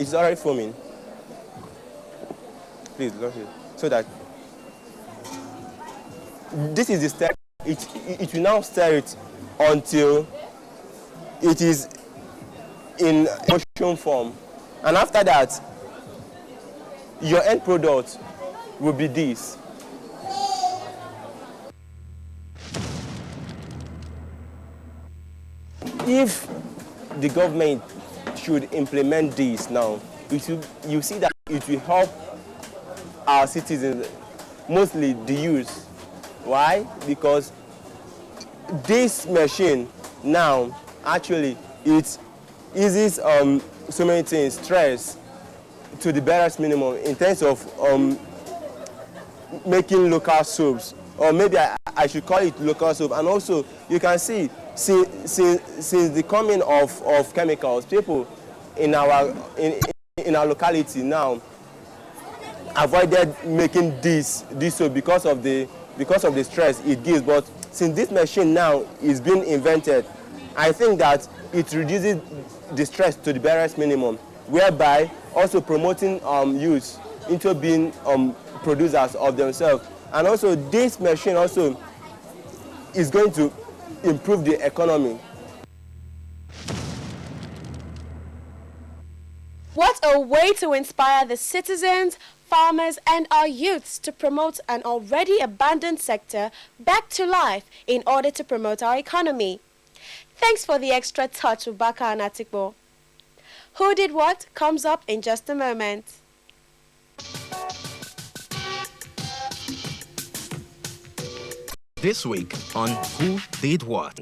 it's already foaming. Please look it. So that this is the step. It will now stir it until it is in motion form, and after that, your end product will be this. If the government should implement this now, you see that it will help our citizens, mostly the youth. Why? Because this machine now actually it eases so many things, stress to the barest minimum in terms of making local soaps, or maybe I should call it local soap. And also you can see since the coming of chemicals, people in our locality now avoided making this soap because of the stress it gives. But since this machine now is being invented, I think that it reduces the stress to the barest minimum, whereby also promoting youth into being producers of themselves. And also this machine also is going to improve the economy. What a way to inspire the citizens, farmers and our youths to promote an already abandoned sector back to life in order to promote our economy. Thanks for the extra touch, Ubaka and Atikbo. Who did what comes up in just a moment. This week on Who Did What?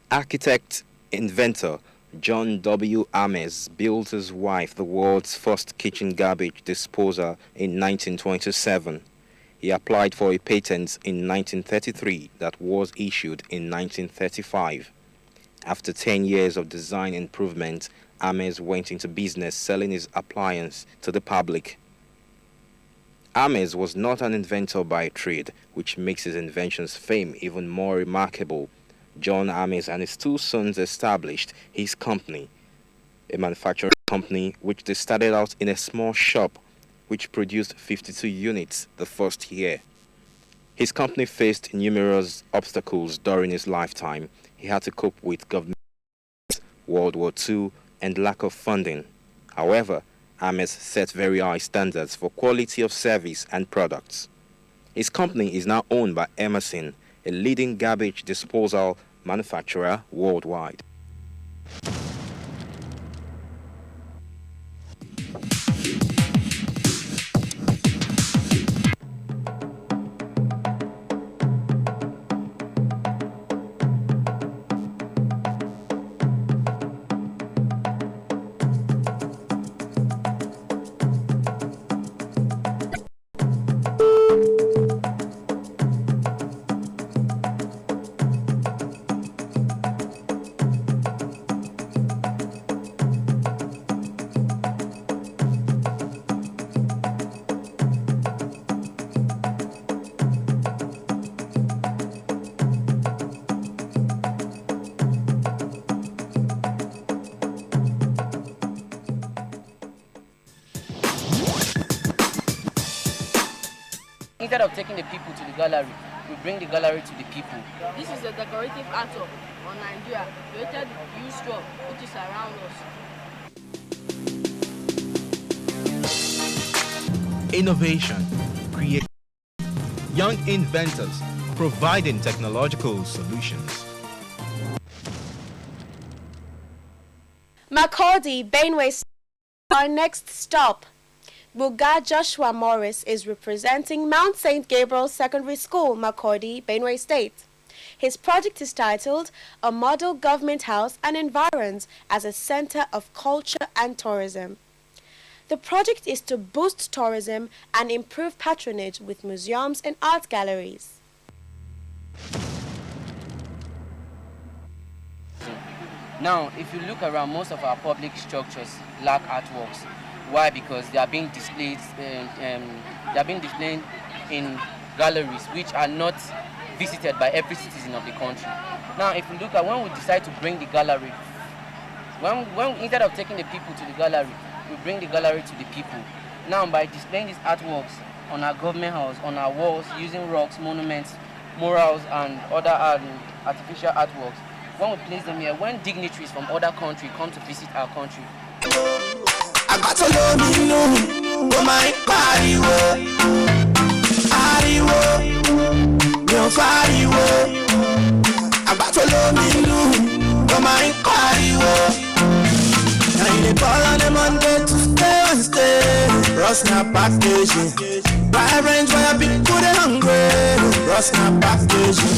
Architect, inventor John W. Ames built his wife the world's first kitchen garbage disposer in 1927. He applied for a patent in 1933 that was issued in 1935. After 10 years of design improvement, Ames went into business selling his appliance to the public. Ames was not an inventor by trade, which makes his invention's fame even more remarkable. John Ames and his two sons established his company, a manufacturing company which they started out in a small shop which produced 52 units the first year. His company faced numerous obstacles during his lifetime. He had to cope with government, World War II, and lack of funding. However, Ames set very high standards for quality of service and products. His company is now owned by Emerson, a leading garbage disposal manufacturer worldwide. Instead of taking the people to the gallery, we bring the gallery to the people. This is a decorative artwork on Nigeria, created with used straw, which is around us. Innovation, creativity, young inventors providing technological solutions. Makurdi, Benue, our next stop. Buga Joshua Morris is representing Mount St. Gabriel Secondary School, Makurdi, Benue State. His project is titled A Model Government House and Environs as a Center of Culture and Tourism. The project is to boost tourism and improve patronage with museums and art galleries. Now, if you look around, most of our public structures lack artworks. Why? Because they are being displayed. In galleries which are not visited by every citizen of the country. Now, if you look at when we decide to bring the gallery, when instead of taking the people to the gallery, we bring the gallery to the people. Now, by displaying these artworks on our government house, on our walls, using rocks, monuments, murals, and other artificial artworks, when we place them here, when dignitaries from other countries come to visit our country, now you call on them Monday, Tuesday, Wednesday. Ross now packaging. Buy range where people they hungry. Ross now packaging.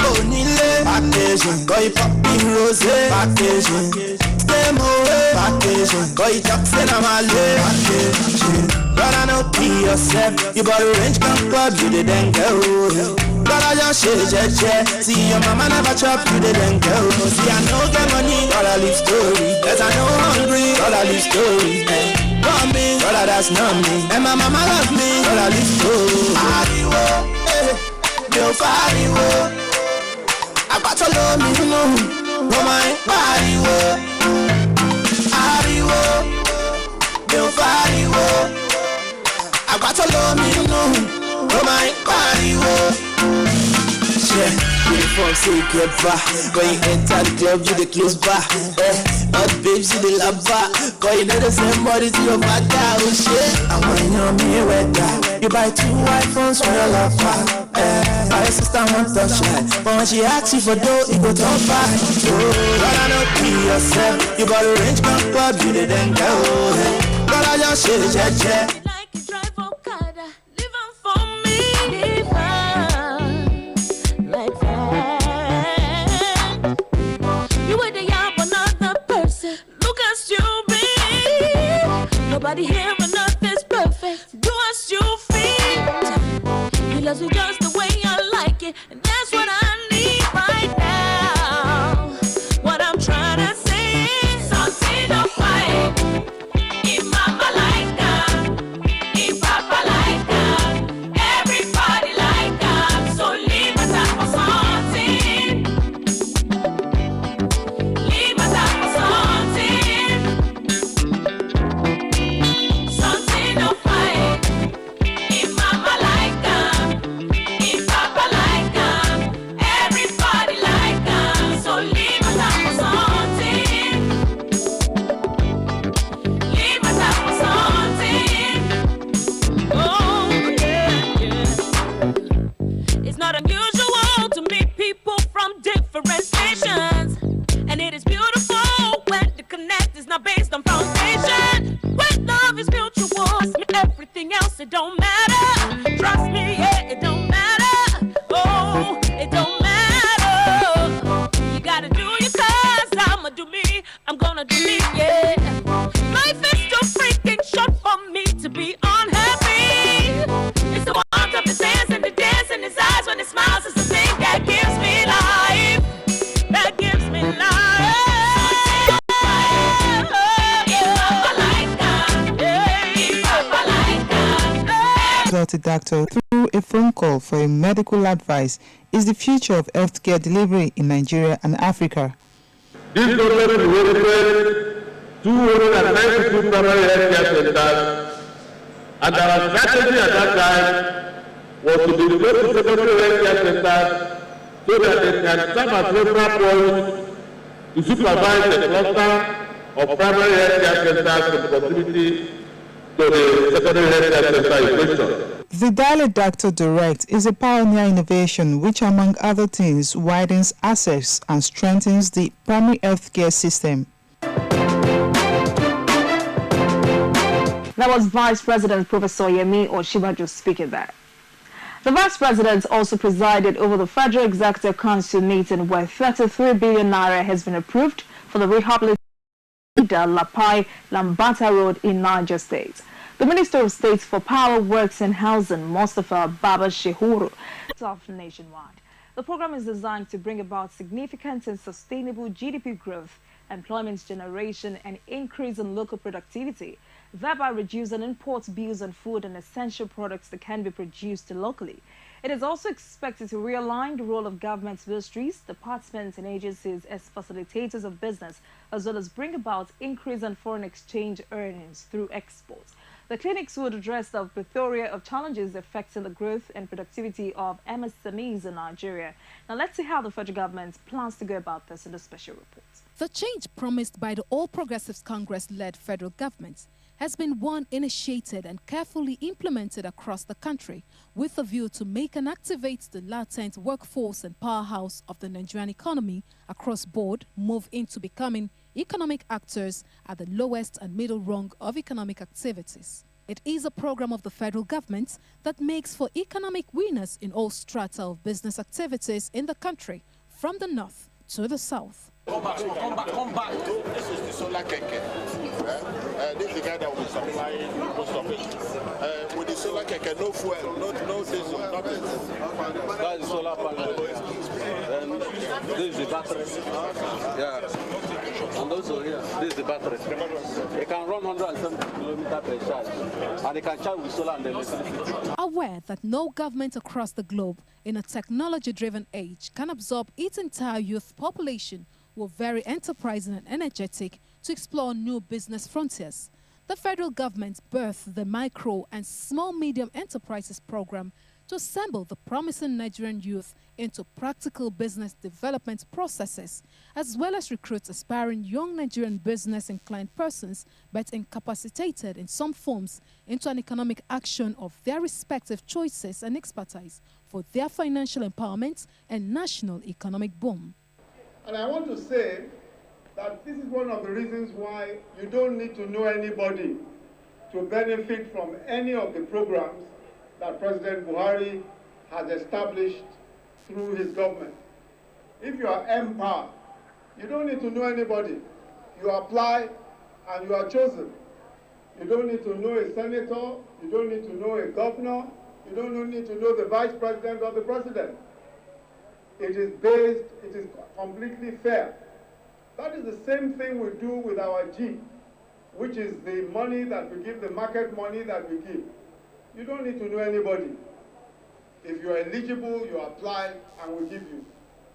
Oh, Nile packaging. Go you popping rose packaging. Stay more packaging. Go you toxin amale packaging. Brother, no be yourself. You bought a range come club, you didn't go. Brother, just share. See your mama never chop, you didn't go. See, I know get money, brother, live story. Yes, I know hungry, brother, live story. Love me, brother, that's not me. And my mama love me, brother, live story. Ariwo, no fariwo. I got to love me, no my pariwo. Ariwo, no fariwo. I got to love me, no my pariwo. Yeah, uniform say get back. When you enter the club, you the close bar. Hot babes, you the lava. Cause you know the same body to your father. Oh shit, I'm when you're me weather. You buy 2 iPhones for your lover. My sister won't touch that. But when she asks you for dough, it go turn back. But I know be yourself. You bought a range come club, you didn't go. But I just shit. Nobody here on earth is perfect. Do as you feel. He loves you just the way I like it, and that's what I need right now. What I'm trying to say is something of fight. If mama like that, if papa like that, everybody like that. So leave us out for something. Leave us out for something. Something of fight. If mama like that, if papa like that, everybody like that. So leave us out for something. Leave us out for something. Oh yeah. It's not unusual to meet people from different nations, and it is beautiful when the connect is not based on foundation. When love is mutual, everything else it don't matter. Trust me, yeah, it don't matter. Oh, it don't matter. You gotta do you 'cause I'ma do me. I'm gonna do me, yeah. Life is too freaking short for me to be unhappy. It's the warmth of his hands and the dance in his eyes when he smiles. It's the thing that gives me life. That gives me life. To doctor through a phone call for a medical advice is the future of healthcare delivery in Nigeria and Africa. This government created 292 primary healthcare centers, and our strategy at that time was to develop secondary healthcare centers so that they can serve as referral points to supervise the cluster of primary healthcare centers in proximity to the secondary healthcare center in question. The Dialect Doctor Direct is a pioneer innovation which, among other things, widens access and strengthens the primary healthcare system. That was Vice President Professor Yemi Osinbajo speaking there. The Vice President also presided over the Federal Executive Council meeting where 33 billion naira has been approved for the rehabilitation of the Lapai Lambata Road in Niger State. The Minister of State for Power, Works and Housing, Mustafa Baba Shehuru, off nationwide. The program is designed to bring about significant and sustainable GDP growth, employment generation, and increase in local productivity thereby reducing import bills on food and essential products that can be produced locally. It is also expected to realign the role of government ministries, departments and agencies as facilitators of business, as well as bring about increase in foreign exchange earnings through exports. The clinics would address the plethora of challenges affecting the growth and productivity of MSMEs in Nigeria. Now let's see how the federal government plans to go about this in the special report. The change promised by the All Progressives Congress-led federal government has been one initiated and carefully implemented across the country with a view to make and activate the latent workforce and powerhouse of the Nigerian economy across board move into becoming economic actors at the lowest and middle rung of economic activities. It is a program of the federal government that makes for economic winners in all strata of business activities in the country, from the north to the south. Come back. This is the solar keke. This is the guy that will supply most of it. With the solar keke, no fuel, no diesel, nothing. That is solar panel. And this is the battery. Yeah. And also here, this is the battery. It can run 170 kilometers per charge. And it can charge with solar and electricity. Aware that no government across the globe in a technology-driven age can absorb its entire youth population, were very enterprising and energetic to explore new business frontiers. The federal government birthed the Micro and Small Medium Enterprises Program to assemble the promising Nigerian youth into practical business development processes, as well as recruit aspiring young Nigerian business-inclined persons, but incapacitated in some forms, into an economic action of their respective choices and expertise for their financial empowerment and national economic boom. And I want to say that this is one of the reasons why you don't need to know anybody to benefit from any of the programs that President Buhari has established through his government. If you are empowered, you don't need to know anybody. You apply and you are chosen. You don't need to know a senator, you don't need to know a governor, you don't need to know the vice president or the president. It is completely fair. That is the same thing we do with our G, which is the money that we give, the market money that we give. You don't need to know anybody. If you are eligible, you apply and we give you.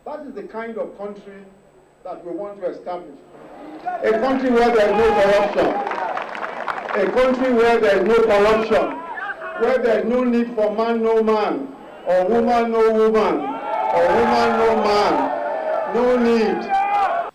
That is the kind of country that we want to establish. A country where there is no corruption. A country where there is no corruption. Where there is no need for man, no man, or woman, no woman. A woman, no man, no need.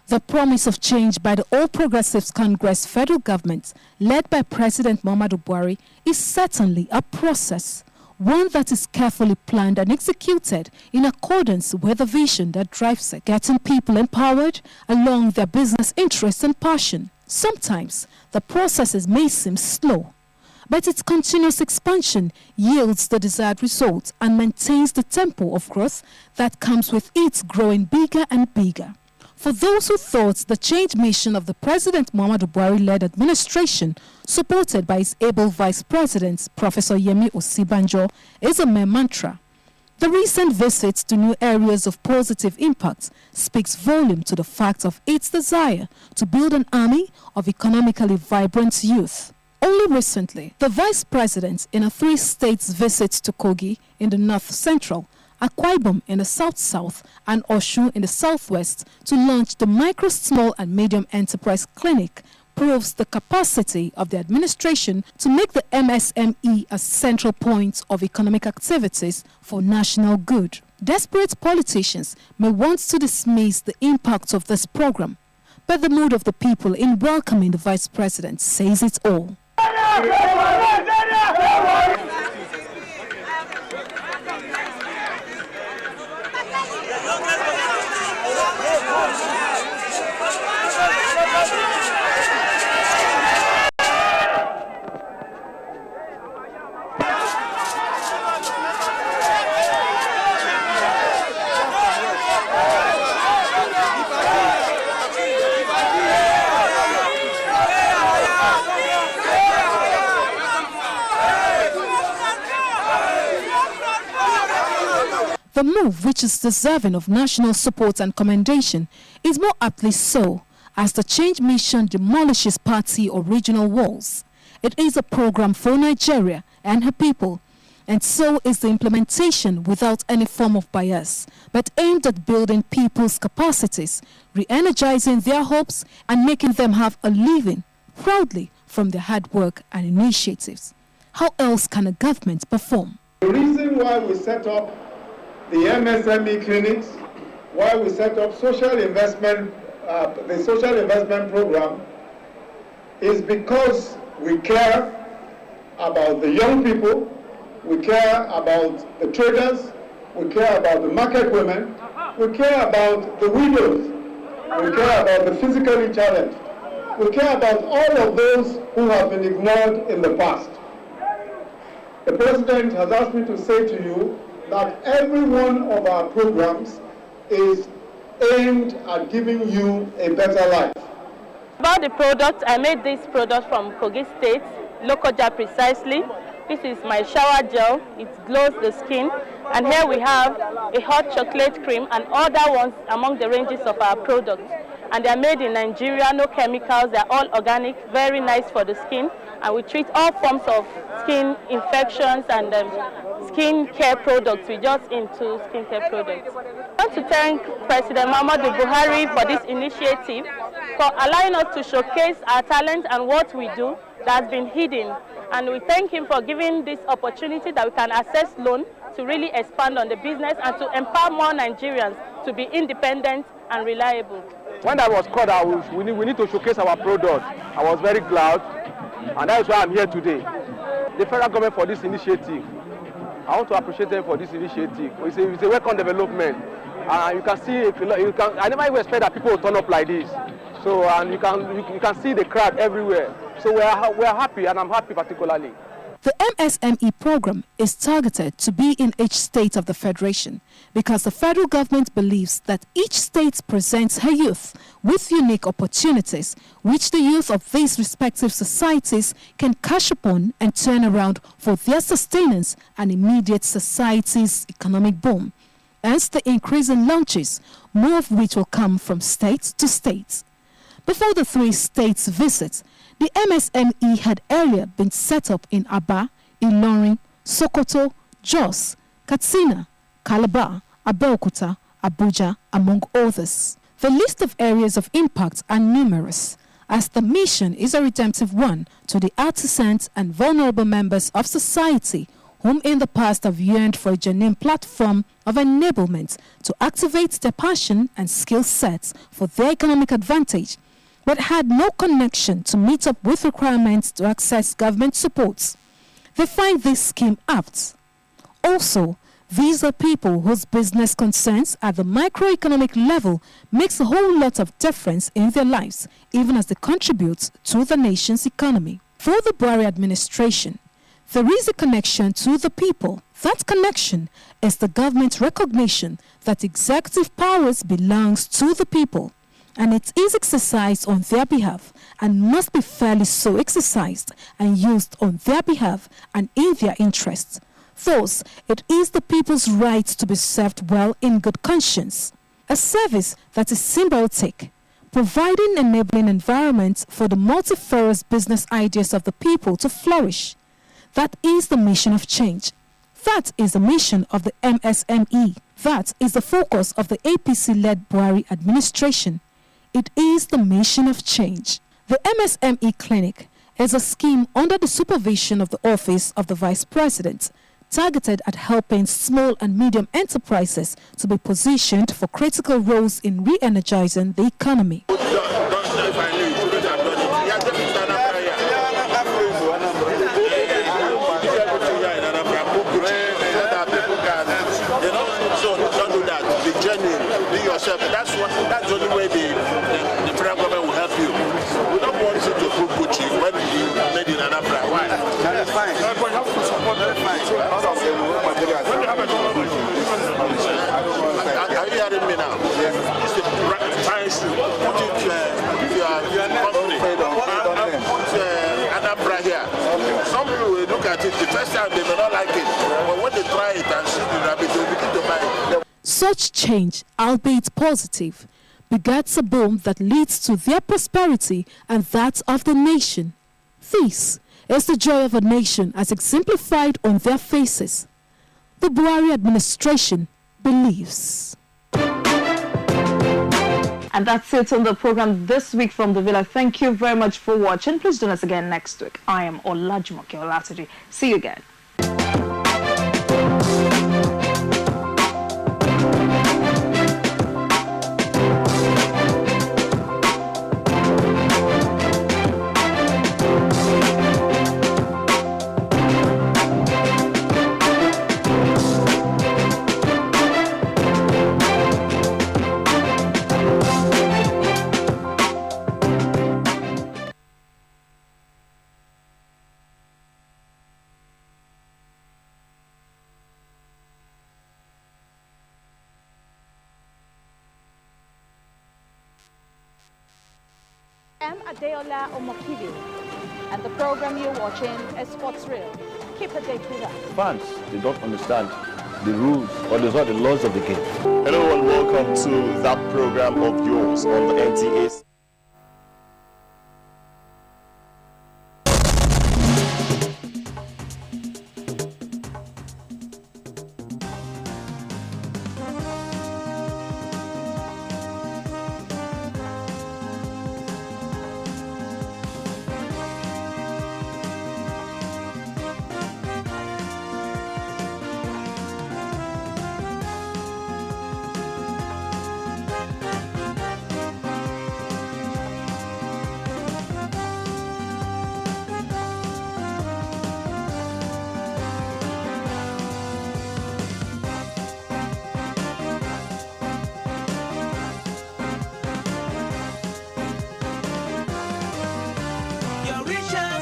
The promise of change by the All Progressives Congress federal government, led by President Muhammadu Buhari, is certainly a process, one that is carefully planned and executed in accordance with the vision that drives it, getting people empowered along their business interests and passion. Sometimes the processes may seem slow, but its continuous expansion yields the desired result and maintains the tempo of growth that comes with its growing bigger and bigger. For those who thought the change mission of the President Muhammadu Buhari-led administration, supported by his able Vice President, Professor Yemi Osibanjo, is a mere mantra, the recent visit to new areas of positive impact speaks volume to the fact of its desire to build an army of economically vibrant youth. Only recently, the Vice President, in a 3-state visit to Kogi in the north-central, Akwa Ibom in the south-south, and Osun in the southwest to launch the Micro, Small and Medium Enterprise Clinic, proves the capacity of the administration to make the MSME a central point of economic activities for national good. Desperate politicians may want to dismiss the impact of this program, but the mood of the people in welcoming the Vice President says it all. The move, which is deserving of national support and commendation, is more aptly so, as the change mission demolishes party or regional walls. It is a program for Nigeria and her people, and so is the implementation without any form of bias, but aimed at building people's capacities, re-energizing their hopes, and making them have a living proudly from their hard work and initiatives. How else can a government perform? The reason why we set up the MSME clinics, why we set up social investment, the social investment program, is because we care about the young people, we care about the traders, we care about the market women, we care about the widows, we care about the physically challenged, we care about all of those who have been ignored in the past. The President has asked me to say to you that every one of our programs is aimed at giving you a better life. About the product, I made this product from Kogi State, Lokoja precisely. This is my shower gel. It glows the skin. And here we have a hot chocolate cream and other ones among the ranges of our products. And they are made in Nigeria, no chemicals. They are all organic, very nice for the skin. And we treat all forms of skin infections and skin care products. We just into skin care products. I want to thank President Muhammadu Buhari for this initiative, for allowing us to showcase our talent and what we do that has been hidden. And we thank him for giving this opportunity that we can access loan to really expand on the business and to empower more Nigerians to be independent and reliable. When I was called, we need to showcase our product. I was very glad, and that is why I'm here today. The federal government for this initiative, I want to appreciate them for this initiative. It's a welcome development. You can see, I never even expect that people will turn up like this. So, and you can see the crowd everywhere. So we are happy, and I'm happy particularly. The MSME program is targeted to be in each state of the Federation because the federal government believes that each state presents her youth with unique opportunities which the youth of these respective societies can cash upon and turn around for their sustenance and immediate society's economic boom. Hence the increase in launches, more of which will come from state to state. Before the 3 states visit, the MSME had earlier been set up in Aba, Ilorin, Sokoto, Jos, Katsina, Calabar, Abeokuta, Abuja, among others. The list of areas of impact are numerous, as the mission is a redemptive one to the artisans and vulnerable members of society whom in the past have yearned for a genuine platform of enablement to activate their passion and skill sets for their economic advantage, but had no connection to meet up with requirements to access government supports. They find this scheme apt. Also, these are people whose business concerns at the microeconomic level makes a whole lot of difference in their lives, even as they contribute to the nation's economy. For the Buhari administration, there is a connection to the people. That connection is the government's recognition that executive powers belongs to the people, and it is exercised on their behalf and must be fairly so exercised and used on their behalf and in their interests. Thus, it is the people's right to be served well in good conscience, a service that is symbiotic, providing enabling environments for the multifarious business ideas of the people to flourish. That is the mission of change. That is the mission of the MSME. That is the focus of the APC-led Buhari administration. It is the mission of change. The MSME Clinic is a scheme under the supervision of the Office of the Vice President, targeted at helping small and medium enterprises to be positioned for critical roles in re-energizing the economy. That's the only way the federal government will help you. We don't want you to put Gucci when you made in Anambra. Why? That is fine. But you have to support that. Are you hearing me now? Yes. It's the time to put it your company. Put Anambra here. Some people will look at it, the first time they may not like it. But when they try it and see the rabbit, they will begin to buy it. Such change, albeit positive, begets a boom that leads to their prosperity and that of the nation. This is the joy of a nation as exemplified on their faces. The Buhari administration believes. And that's it on the program this week from the Villa. Thank you very much for watching. Please join us again next week. I am Olajumoke Olatuji. See you again. I'm Adeola Omokibi, and the program you're watching is Sports Real. Keep a date with us. Fans, they don't understand the rules or the laws of the game. Hello and welcome to that program of yours on the NTA.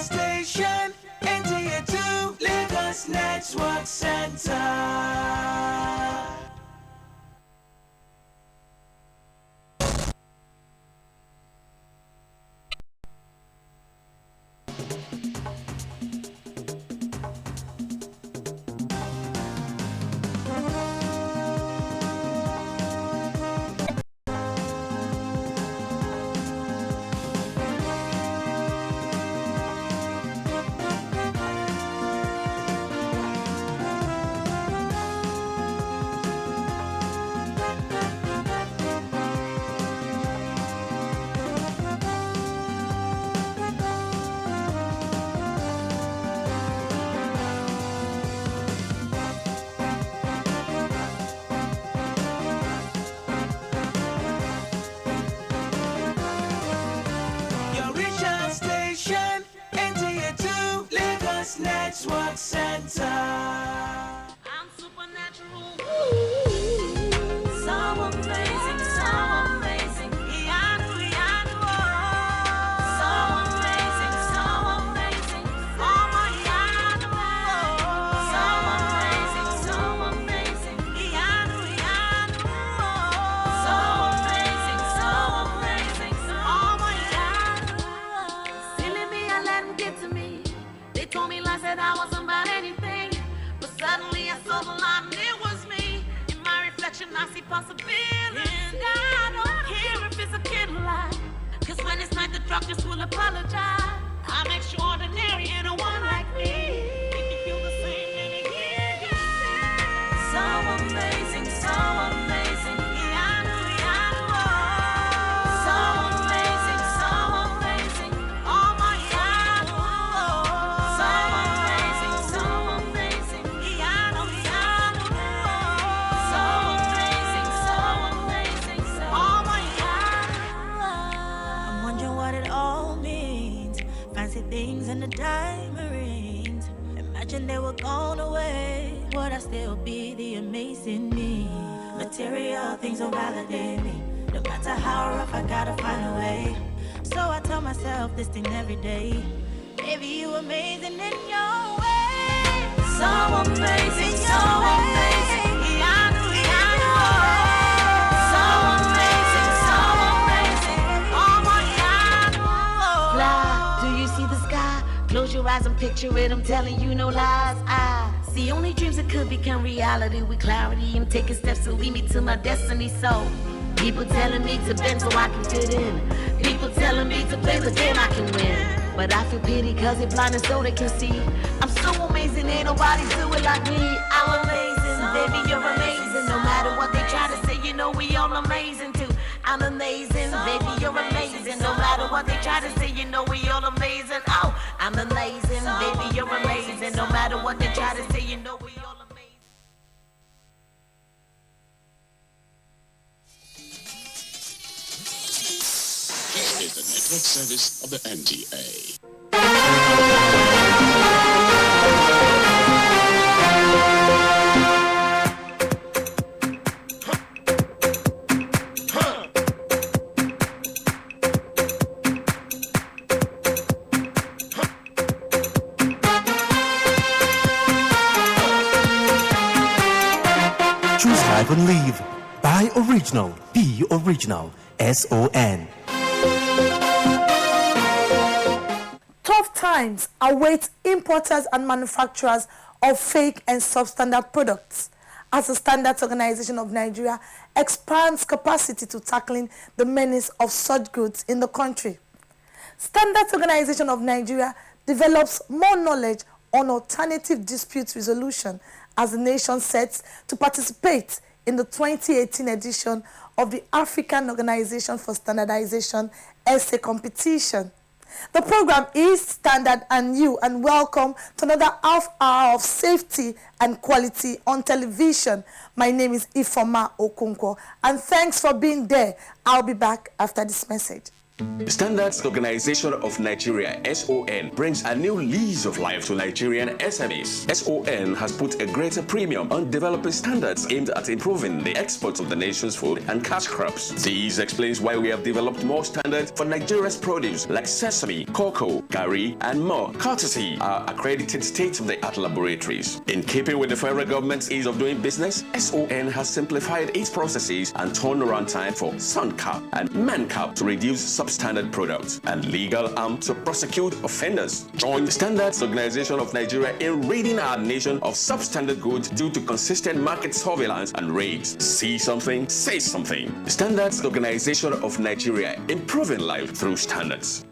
Station, NTA2Lagos Network Center. Network Center. I'm supernatural. So amazing, so amazing. So amazing, so amazing. Oh my God. So amazing, so amazing. So amazing, so amazing. Oh my God. Feeling me and let him get to me. They told me lies that I wasn't about anything, but suddenly I saw the light and it was me. In my reflection I see possibilities, and I don't care if it's a kid lie, cause when it's night the doctors will apologize. I'm extraordinary and a one like me. Make me feel the same and again. So amazing, so amazing. So amazing, so amazing. Oh my God. So amazing, so amazing. So amazing, so amazing. Oh my God. I'm wondering what it all means. Fancy things and the diamond rings. Imagine they were gone away. Would I still be the amazing me? Material things don't validate me. No matter how rough, I gotta find a way. So I tell myself this thing every day. Baby, you amazing in your way. So amazing, so amazing. So amazing, so amazing. Oh my God. Fly, do you see the sky? Close your eyes and picture it. I'm telling you no lies. I see only dreams that could become reality with clarity. I'm taking steps to lead me to my destiny. So people telling me to bend so I can fit in. People telling me to play the game I can win. But I feel pity cause it blinded so they can see. I'm so amazing, ain't nobody do it like me. I'm amazing, baby, you're amazing. No matter what they try to say, you know we all amazing too. I'm amazing, baby, you're amazing. No matter what they try to say, you know we all amazing. Oh, I'm amazing, baby, you're amazing. No matter what they try to say, you know we all amazing. This is the network service of the NTA. Choose Live and Live. Buy original. Be original. SON. Tough times await importers and manufacturers of fake and substandard products as the Standards Organization of Nigeria expands capacity to tackling the menace of such goods in the country. Standards Organization of Nigeria develops more knowledge on alternative dispute resolution as the nation sets to participate in the 2018 edition of the African Organization for Standardization essay competition. The program is Standard and You, and welcome to another half hour of safety and quality on television. My name is Ifoma Okonkwo, and thanks for being there. I'll be back after this message. The Standards Organization of Nigeria, SON, brings a new lease of life to Nigerian SMEs. SON has put a greater premium on developing standards aimed at improving the exports of the nation's food and cash crops. This explains why we have developed more standards for Nigeria's produce like sesame, cocoa, gari, and more, courtesy our accredited state-of-the-art laboratories. In keeping with the federal government's ease of doing business, SON has simplified its processes and turnaround time for SUNCAP and MANCAP to reduce substandard products and legal arm to prosecute offenders. Join the Standards Organization of Nigeria in ridding our nation of substandard goods due to consistent market surveillance and raids. See something, say something. The Standards Organization of Nigeria, improving life through standards.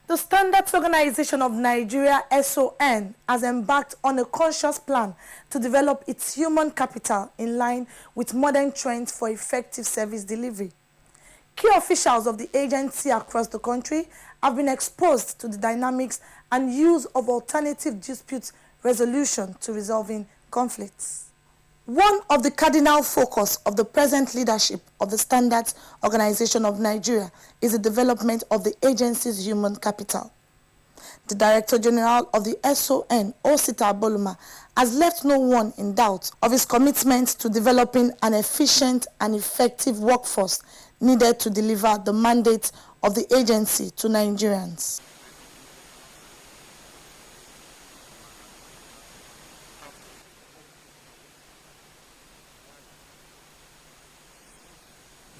The Standards Organization of Nigeria, SON, has embarked on a conscious plan to develop its human capital in line with modern trends for effective service delivery. Key officials of the agency across the country have been exposed to the dynamics and use of alternative dispute resolution to resolving conflicts. One of the cardinal focus of the present leadership of the Standards Organization of Nigeria is the development of the agency's human capital. The Director General of the SON, Osita Boluma, has left no one in doubt of his commitment to developing an efficient and effective workforce needed to deliver the mandate of the agency to Nigerians.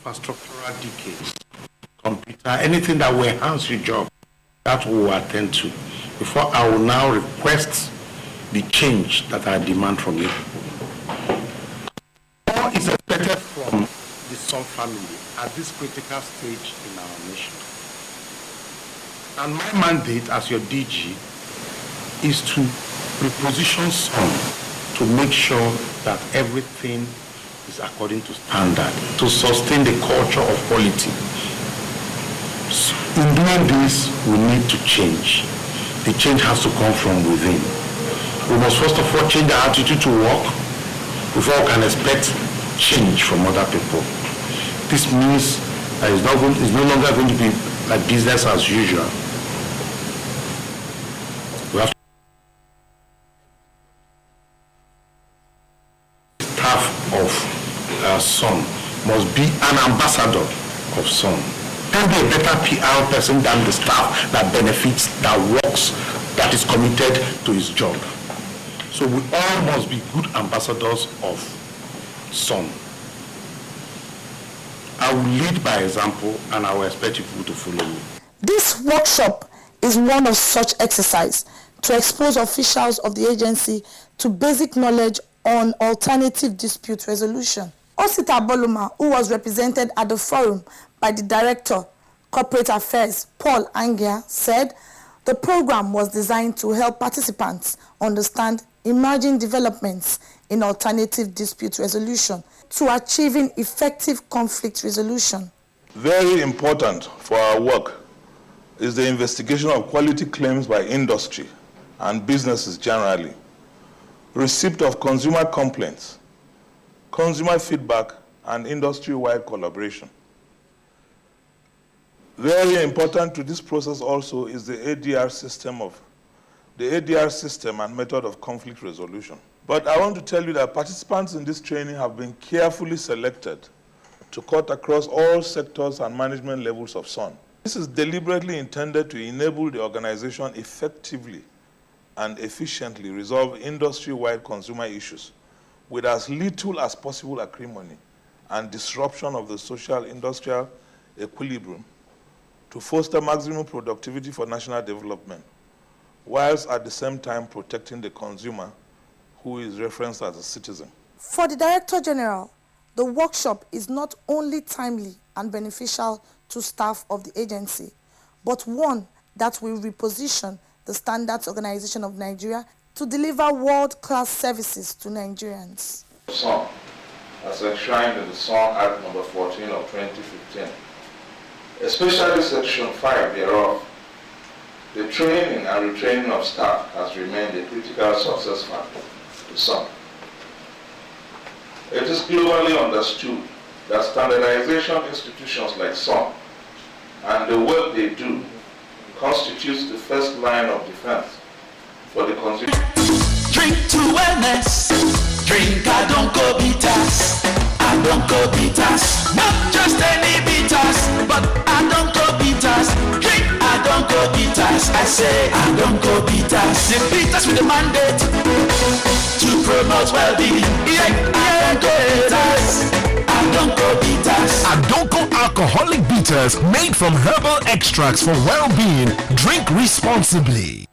Infrastructural decay, computer, anything that will enhance your job, that we will attend to. Before I will now request the change that I demand from you. All is expected from the Son family at this critical stage in our nation. And my mandate as your DG is to reposition Son to make sure that everything is according to standard, to sustain the culture of quality. So in doing this, we need to change. The change has to come from within. We must first of all change our attitude to work before we can expect change from other people. This means that it's no longer going to be like business as usual. We have staff of Son must be an ambassador of Son. Can be a better PR person than the staff that benefits, that works, that is committed to his job. So we all must be good ambassadors of Son. I will lead by example, and I will expect people to follow me. This workshop is one of such exercise to expose officials of the agency to basic knowledge on alternative dispute resolution. Osita Boluma, who was represented at the forum by the Director, Corporate Affairs, Paul Angia, said the program was designed to help participants understand emerging developments in alternative dispute resolution to achieving effective conflict resolution. Very important for our work is the investigation of quality claims by industry and businesses generally, receipt of consumer complaints, consumer feedback, and industry-wide collaboration. Very important to this process also is the ADR system and method of conflict resolution. But I want to tell you that participants in this training have been carefully selected to cut across all sectors and management levels of SON. This is deliberately intended to enable the organization effectively and efficiently resolve industry-wide consumer issues with as little as possible acrimony and disruption of the social industrial equilibrium to foster maximum productivity for national development, whilst at the same time protecting the consumer, who is referenced as a citizen. For the Director General, the workshop is not only timely and beneficial to staff of the agency, but one that will reposition the Standards Organization of Nigeria to deliver world-class services to Nigerians. SON, as enshrined in the SON Act number 14 of 2015, especially Section 5 thereof, the training and retraining of staff has remained a critical success factor to SON. It is globally understood that standardization institutions like SON and the work they do constitutes the first line of defense for the consumer. Drink to wellness. Drink Adonko bitters. Adonko bitters. Not just any bitters, but Adonko bitters. Drink Adonko bitters. I say Adonko bitters. The bitters with the mandate to promote well-being. Adonko bitters. Adonko bitters. Adonko alcoholic bitters made from herbal extracts for well-being. Drink responsibly.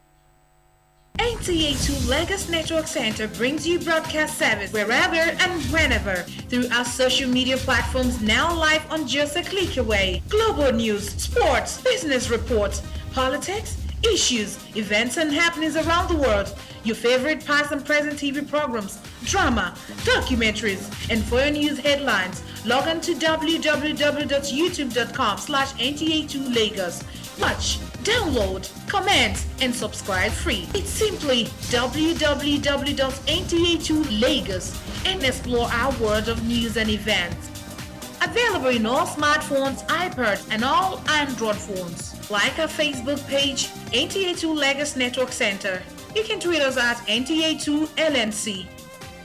NTA2Lagos Network Center brings you broadcast service wherever and whenever through our social media platforms, now live on just a click away. Global news, sports, business reports, politics, issues, events and happenings around the world, your favorite past and present TV programs, drama, documentaries, and for your news headlines, log on to www.youtube.com/NTA2Lagos. Watch, download, comment, and subscribe free. It's simply www.NTA2Lagos and explore our world of news and events. Available in all smartphones, iPads, and all Android phones. Like our Facebook page, NTA2Lagos Network Center. You can tweet us at NTA2LNC.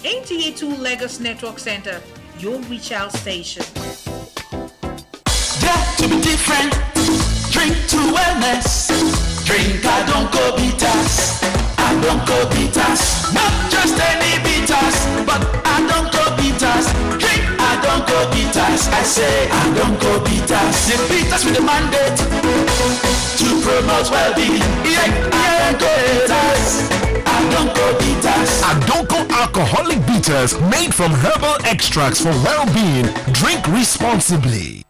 NTA2Lagos Network Center, your reach out station. Dare to be different. Drink to wellness. Drink Adonko bitters. Adonko bitters. Not just any bitters, but Adonko bitters. Drink Adonko bitters. I say Adonko bitters. The bitters with the mandate to promote well-being. Adonko bitters. Adonko bitters. Adonko alcoholic bitters made from herbal extracts for well-being. Drink responsibly.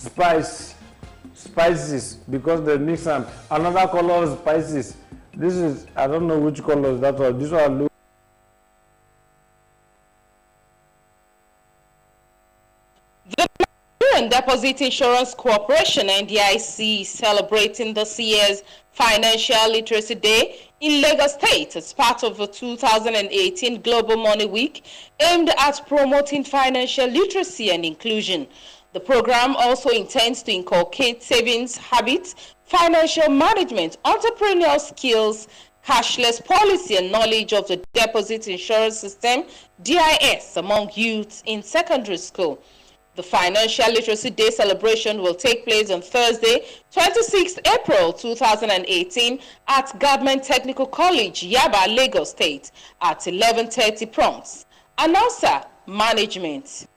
spices, because they mix them. Another color of spices. This is, I don't know which color is that one. This one looks. The Nigerian Deposit Insurance Corporation, NDIC, is celebrating this year's Financial Literacy Day in Lagos State as part of the 2018 Global Money Week, aimed at promoting financial literacy and inclusion. The program also intends to inculcate savings habits, financial management, entrepreneurial skills, cashless policy, and knowledge of the deposit insurance system, DIS, among youths in secondary school. The Financial Literacy Day celebration will take place on Thursday, 26 April 2018 at Government Technical College, Yaba, Lagos State at 11:30 prompt. Announcer, Management.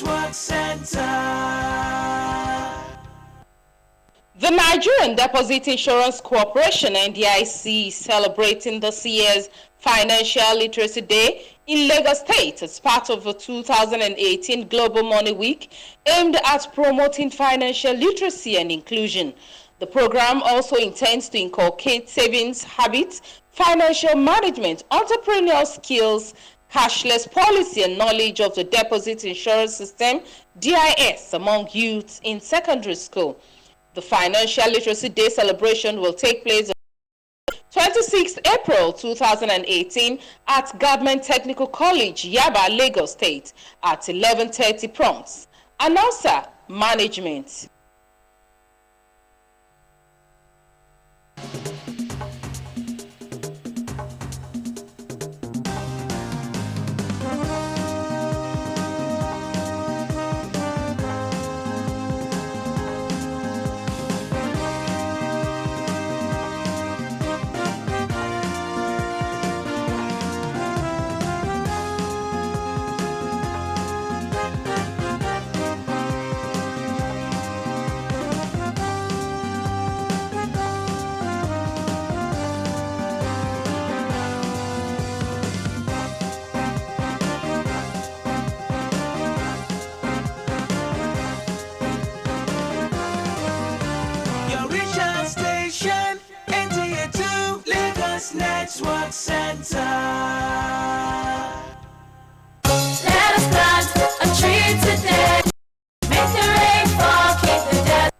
Network Center. The Nigerian Deposit Insurance Corporation (NDIC) is celebrating this year's Financial Literacy Day in Lagos State as part of the 2018 Global Money Week aimed at promoting financial literacy and inclusion. The program also intends to inculcate savings habits, financial management, entrepreneurial skills, cashless policy and knowledge of the deposit insurance system (DIS) among youths in secondary school. The Financial Literacy Day celebration will take place on 26th April 2018 at Government Technical College, Yaba, Lagos State at 11:30 prompt. Announcer, Management. Your regional station, NTA2Lagos Network Center. Let us plant a tree today. Make the rain fall, keep the death.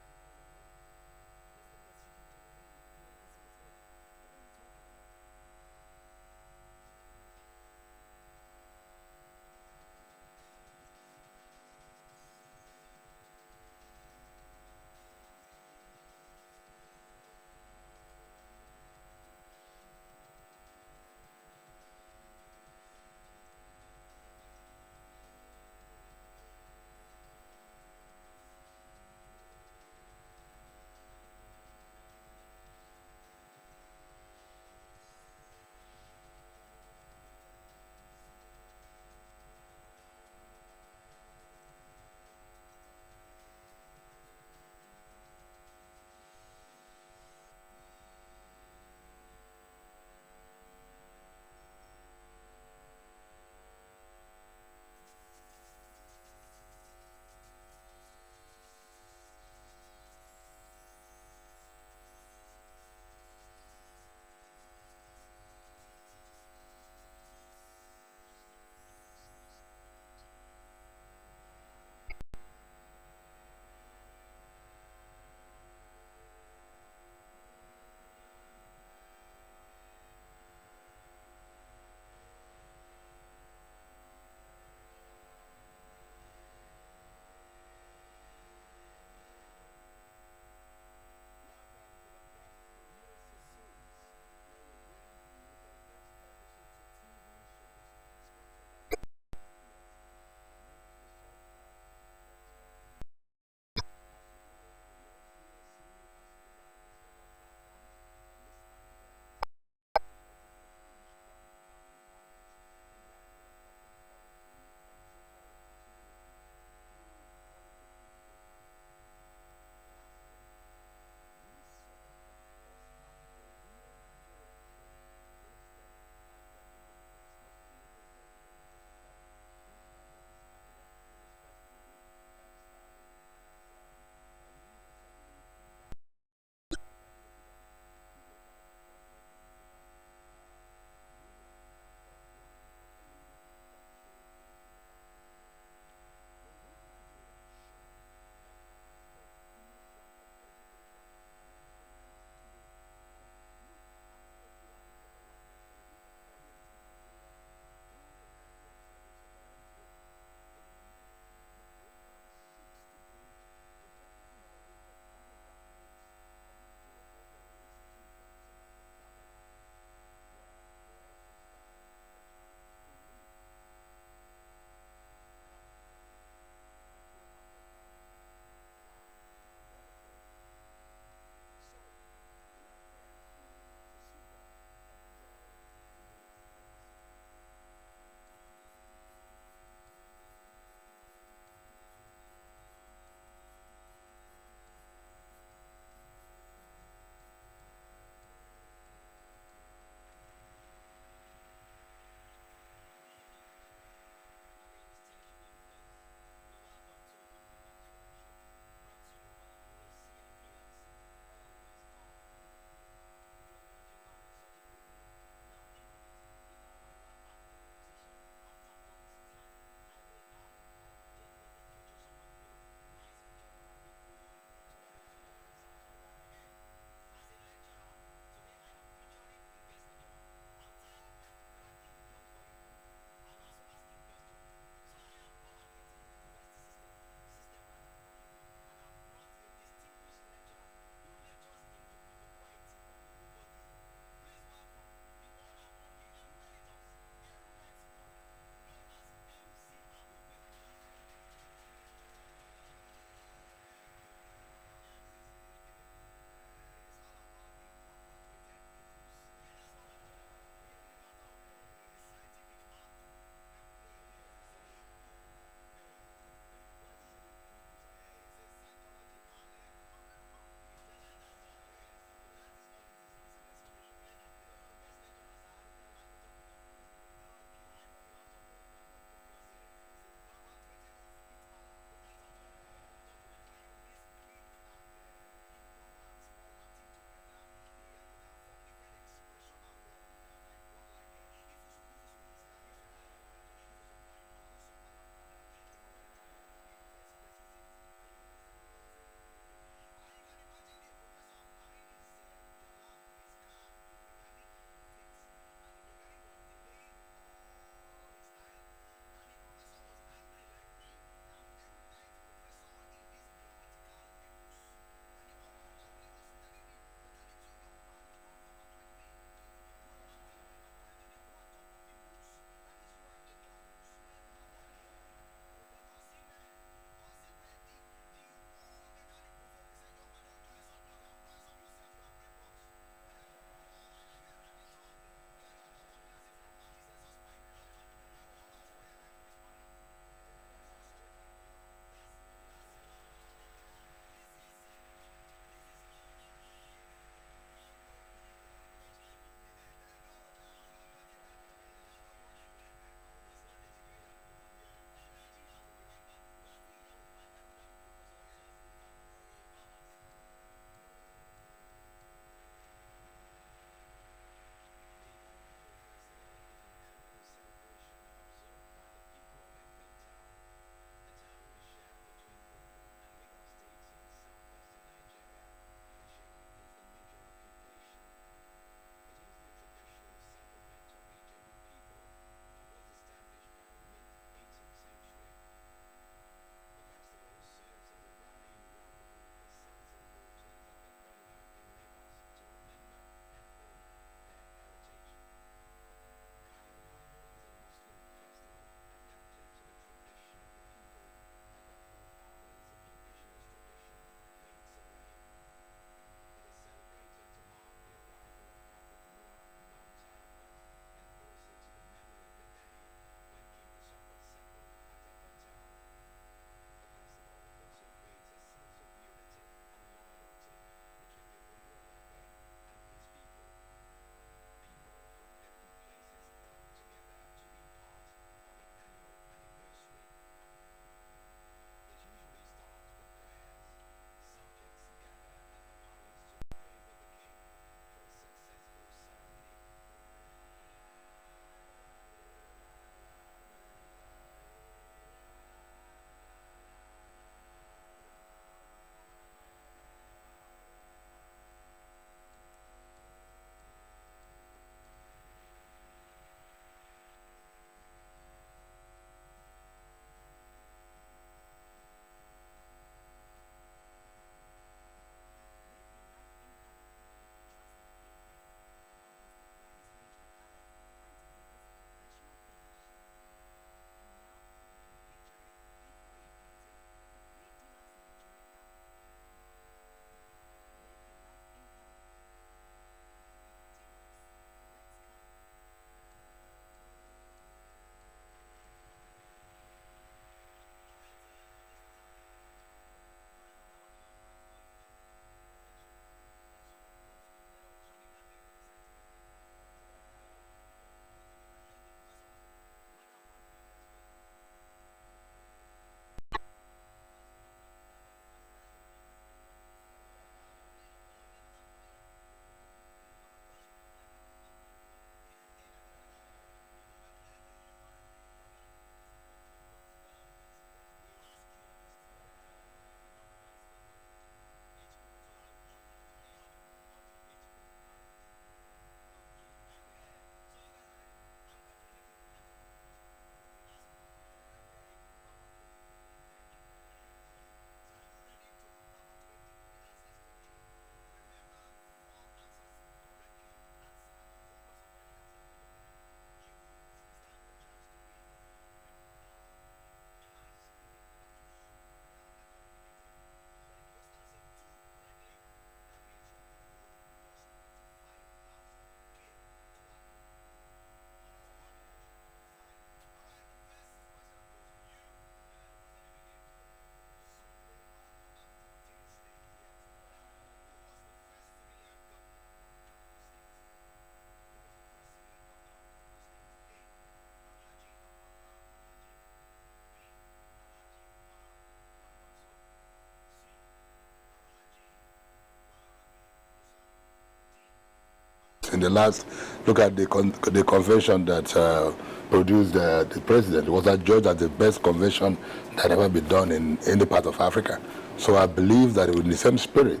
in the last, look at the convention that produced the president. It was adjudged as the best convention that ever been done in any part of Africa. So I believe that in the same spirit,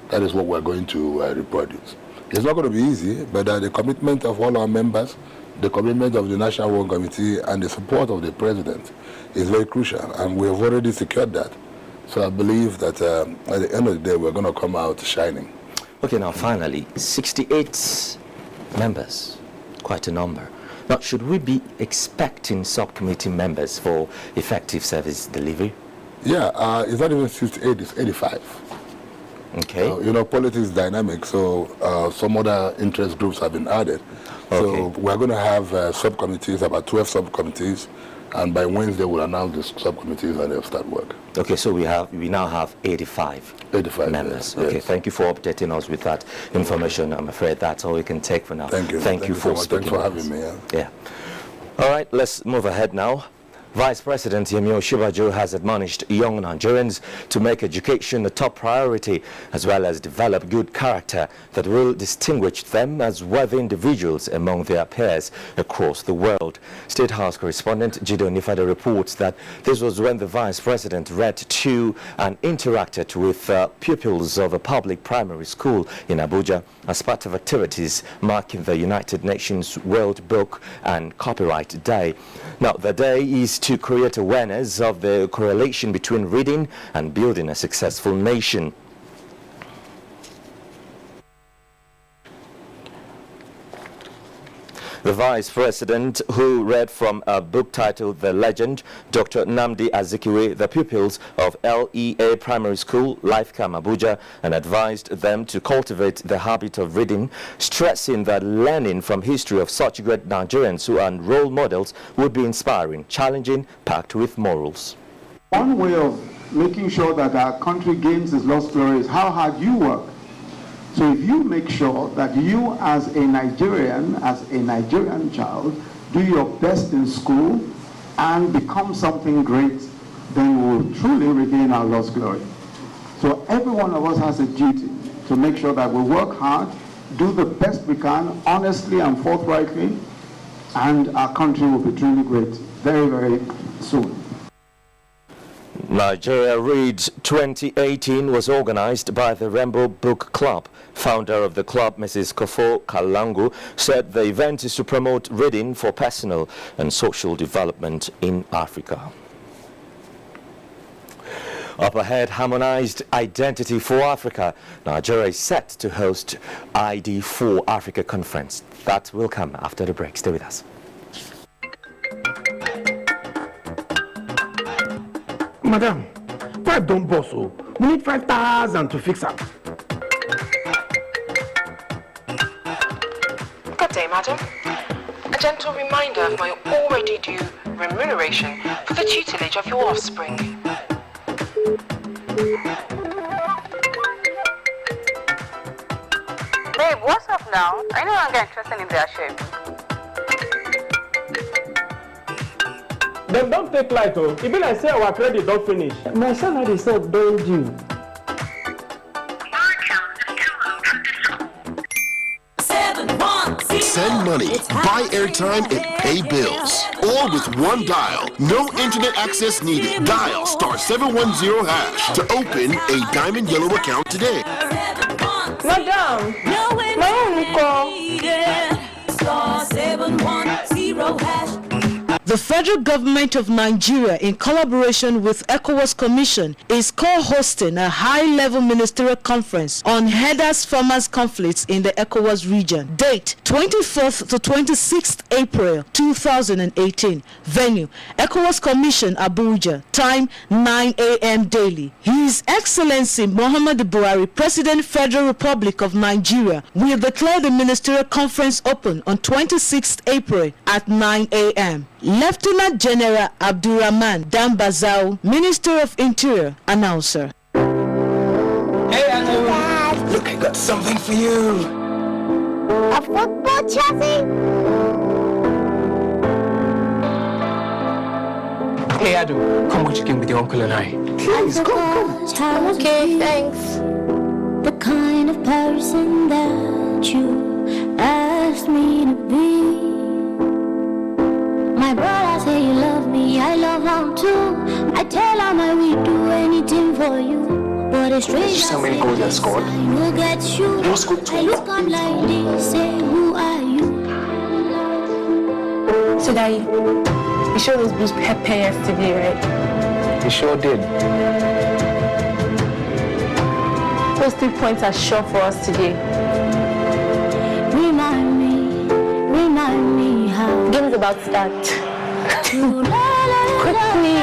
that is what we're going to reproduce. It's not going to be easy, but the commitment of all our members, the commitment of the National Working Committee, and the support of the president is very crucial, and we have already secured that. So I believe that at the end of the day, we're going to come out shining. Okay, now finally, 68 members, quite a number. Now, should we be expecting subcommittee members for effective service delivery? Yeah, it's not even 68, it's 85. Okay. Politics is dynamic, so some other interest groups have been added. Okay. So we're going to have subcommittees, about 12 subcommittees, and by Wednesday we'll announce the subcommittees and they'll start work. Okay, so we now have 85 members. Yes, okay, yes. Thank you for updating us with that information. I'm afraid that's all we can take for now. Thank you. Thank you for so speaking. Thanks for having me. Yeah. All right, let's move ahead now. Vice President Yemi Osinbajo has admonished young Nigerians to make education a top priority, as well as develop good character that will distinguish them as worthy individuals among their peers across the world. State House correspondent Jido Nifada reports that this was when the Vice President read to and interacted with pupils of a public primary school in Abuja as part of activities marking the United Nations World Book and Copyright Day. Now, the day is to create awareness of the correlation between reading and building a successful nation. The Vice President, who read from a book titled The Legend, Dr. Nnamdi Azikiwe, the pupils of LEA Primary School, Lifecam Abuja, and advised them to cultivate the habit of reading, stressing that learning from history of such great Nigerians who are role models would be inspiring, challenging, packed with morals. One way of making sure that our country gains its lost glory is how hard you work. So if you make sure that you as a Nigerian child, do your best in school and become something great, then we will truly regain our lost glory. So every one of us has a duty to make sure that we work hard, do the best we can, honestly and forthrightly, and our country will be truly great very, very soon. Nigeria Reads 2018 was organized by the Rainbow Book Club. Founder of the club, Mrs. Kofo Kalangu, said the event is to promote reading for personal and social development in Africa. Up ahead, harmonized identity for Africa. Nigeria is set to host ID4 Africa Conference. That will come after the break. Stay with us. Madam, pipe don't bust, oh. We need 5,000 to fix up. Good day, madam. A gentle reminder of my already due remuneration for the tutelage of your offspring. Babe, what's up now? I no longer interested in their shape. Them don't take light, oh. Even I say our credit don't finish. My salary said don't due. Send money, buy airtime, and pay bills. All with one dial. No internet access needed. Dial *710# to open a Diamond Yellow account today. Madam, my own call. *710#. The federal government of Nigeria, in collaboration with ECOWAS Commission, is co-hosting a high-level ministerial conference on herders farmers conflicts in the ECOWAS region. Date 24th to 26th April 2018. Venue ECOWAS Commission, Abuja. Time 9 a.m. daily. His Excellency Muhammadu Buhari, President Federal Republic of Nigeria, will declare the ministerial conference open on 26th April at 9 a.m. Lieutenant General Abdurrahman Dambazau, Minister of Interior, announcer. Hey, Anu. Look, I got something for you. A football chassis? Hey, Adu, come watch a game with your uncle and I. Please, come. Okay, thanks. The kind of person that you asked me to be. My brother say you love me, I love him too. I tell him I will do anything for you. But it's strange. Just how many goals you have scored? Look at you. You scored 2. I look up like this, say who are you? So Daddy, you showed those blues pepper yesterday, right? You sure did. Those 3 points are sure for us today. Remind me how. Game's about to start. Quickly.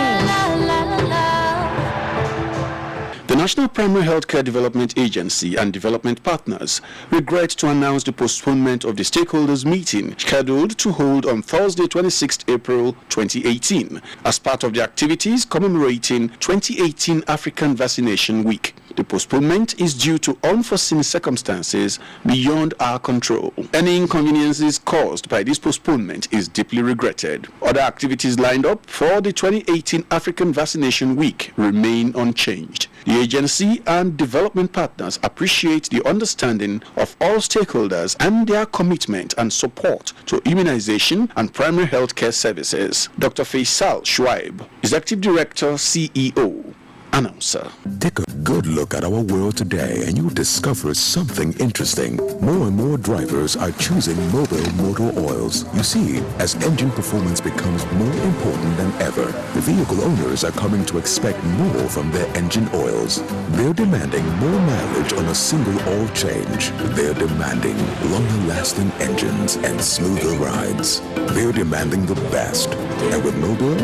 The National Primary Healthcare Development Agency and development partners regret to announce the postponement of the stakeholders meeting scheduled to hold on Thursday, 26th April 2018 as part of the activities commemorating 2018 African Vaccination Week. The postponement is due to unforeseen circumstances beyond our control. Any inconveniences caused by this postponement is deeply regretted. Other activities lined up for the 2018 African Vaccination Week remain unchanged. The agency and development partners appreciate the understanding of all stakeholders and their commitment and support to immunization and primary health care services. Dr. Faisal Shuaib, Executive Director, CEO, announcer. Take a good look at our world today and you'll discover something interesting. More and more drivers are choosing mobile motor oils. You see, as engine performance becomes more important than ever, the vehicle owners are coming to expect more from their engine oils. They're demanding more mileage on a single oil change. They're demanding longer-lasting engines and smoother rides. They're demanding the best. And with Mobile,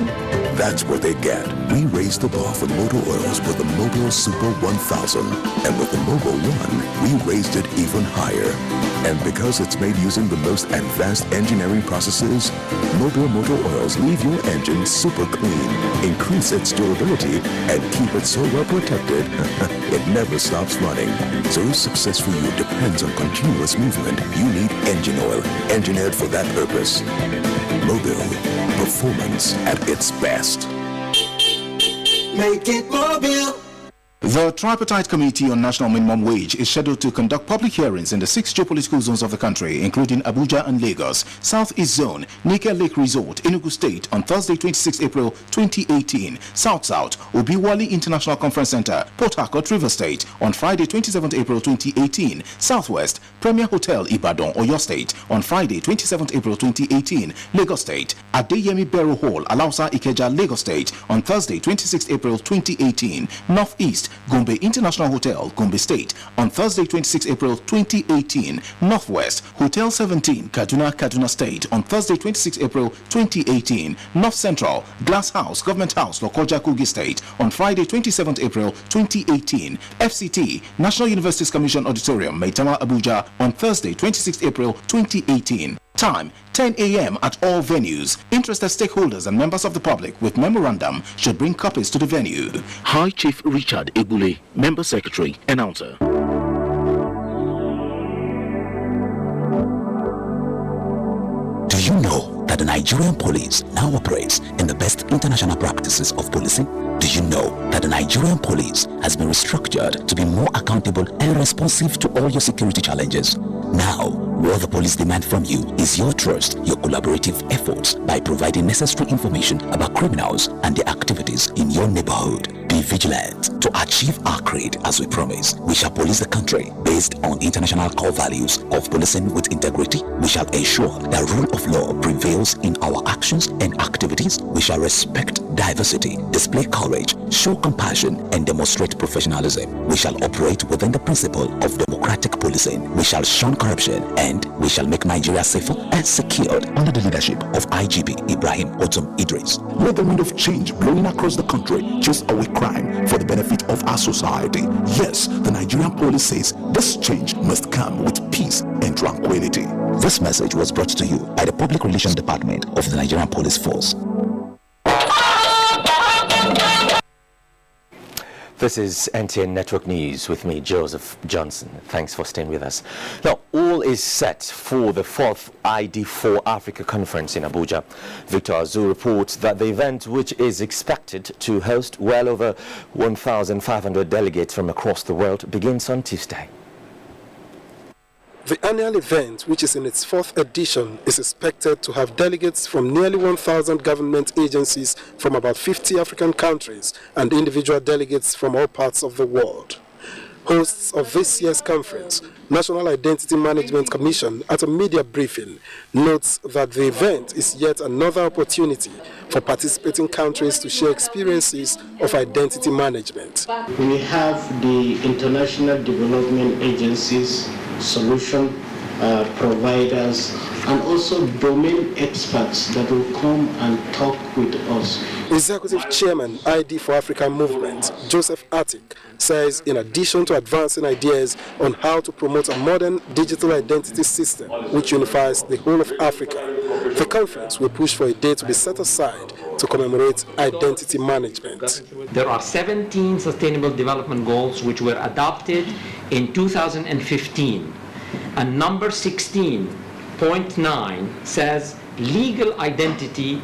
that's what they get. We raised the bar for motor oils with the Mobile Super 1000. And with the Mobile 1, we raised it even higher. And because it's made using the most advanced engineering processes, Mobile motor oils leave your engine super clean, increase its durability, and keep it so well protected, it never stops running. So success for you depends on continuous movement. You need engine oil, engineered for that purpose. Mobile, performance at its best. Make it mobile. The Tripartite Committee on National Minimum Wage is scheduled to conduct public hearings in the 6 geopolitical zones of the country, including Abuja and Lagos, Southeast Zone, Nika Lake Resort, Enugu State, on Thursday, 26 April 2018, South-South, Obiwali International Conference Center, Port Harcourt, River State, on Friday, 27 April 2018, Southwest, Premier Hotel, Ibadan, Oyo State, on Friday, 27 April 2018, Lagos State, Adeyemi Bero Hall, Alausa Ikeja, Lagos State, on Thursday, 26 April 2018, Northeast, Gombe International Hotel, Gombe State, on Thursday, 26 April 2018, Northwest, Hotel 17, Kaduna State, on Thursday, 26 April 2018, North Central, Glass House, Government House, Lokoja, Kogi State, on Friday, 27 April 2018, FCT, National Universities Commission Auditorium, Maitama, Abuja, on Thursday, 26 April 2018. Time, 10 a.m. at all venues. Interested stakeholders and members of the public with memorandum should bring copies to the venue. High Chief Richard Ebule, Member Secretary, Announcer. Do you know that the Nigerian police now operates in the best international practices of policing? Do you know that the Nigerian police has been restructured to be more accountable and responsive to all your security challenges? Now, what the police demand from you is your trust, your collaborative efforts by providing necessary information about criminals and their activities in your neighborhood. Be vigilant to achieve our creed as we promise. We shall police the country based on international core values of policing with integrity. We shall ensure that rule of law prevails in our actions and activities. We shall respect diversity, display courage, show compassion, and demonstrate professionalism. We shall operate within the principle of democratic policing. We shall shun corruption, and we shall make Nigeria safer and secured under the leadership of IGP Ibrahim Otum Idris. Let the wind of change blowing across the country chase away crime for the benefit of our society. Yes, the Nigerian police says this change must come with peace and tranquility. This message was brought to you by the Public Relations Department of the Nigerian Police Force. This is NTA Network News with me, Joseph Johnson. Thanks for staying with us. Now, all is set for the 4th ID4 Africa Conference in Abuja. Victor Azu reports that the event, which is expected to host well over 1,500 delegates from across the world, begins on Tuesday. The annual event, which is in its 4th edition, is expected to have delegates from nearly 1,000 government agencies from about 50 African countries and individual delegates from all parts of the world. Hosts of this year's conference, National Identity Management Commission, at a media briefing, notes that the event is yet another opportunity for participating countries to share experiences of identity management. We have the international development agencies, solution providers, and also domain experts that will come and talk with us. Executive Chairman, ID for Africa Movement, Joseph Attic, says in addition to advancing ideas on how to promote a modern digital identity system which unifies the whole of Africa, the conference will push for a day to be set aside to commemorate identity management. There are 17 Sustainable Development Goals which were adopted in 2015. And number 16.9 says legal identity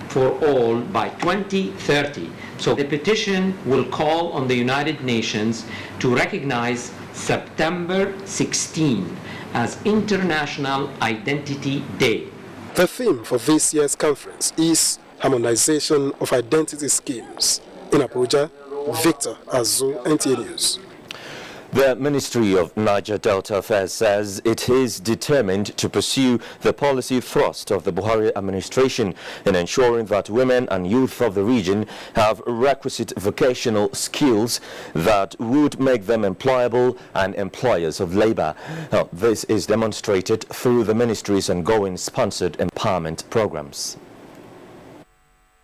for all by 2030. So the petition will call on the United Nations to recognize September 16 as International Identity Day. The theme for this year's conference is harmonization of identity schemes. In Abuja, Victor Azu, NTA News. The Ministry of Niger Delta Affairs says it is determined to pursue the policy thrust of the Buhari administration in ensuring that women and youth of the region have requisite vocational skills that would make them employable and employers of labor. Now, this is demonstrated through the ministry's ongoing sponsored empowerment programs.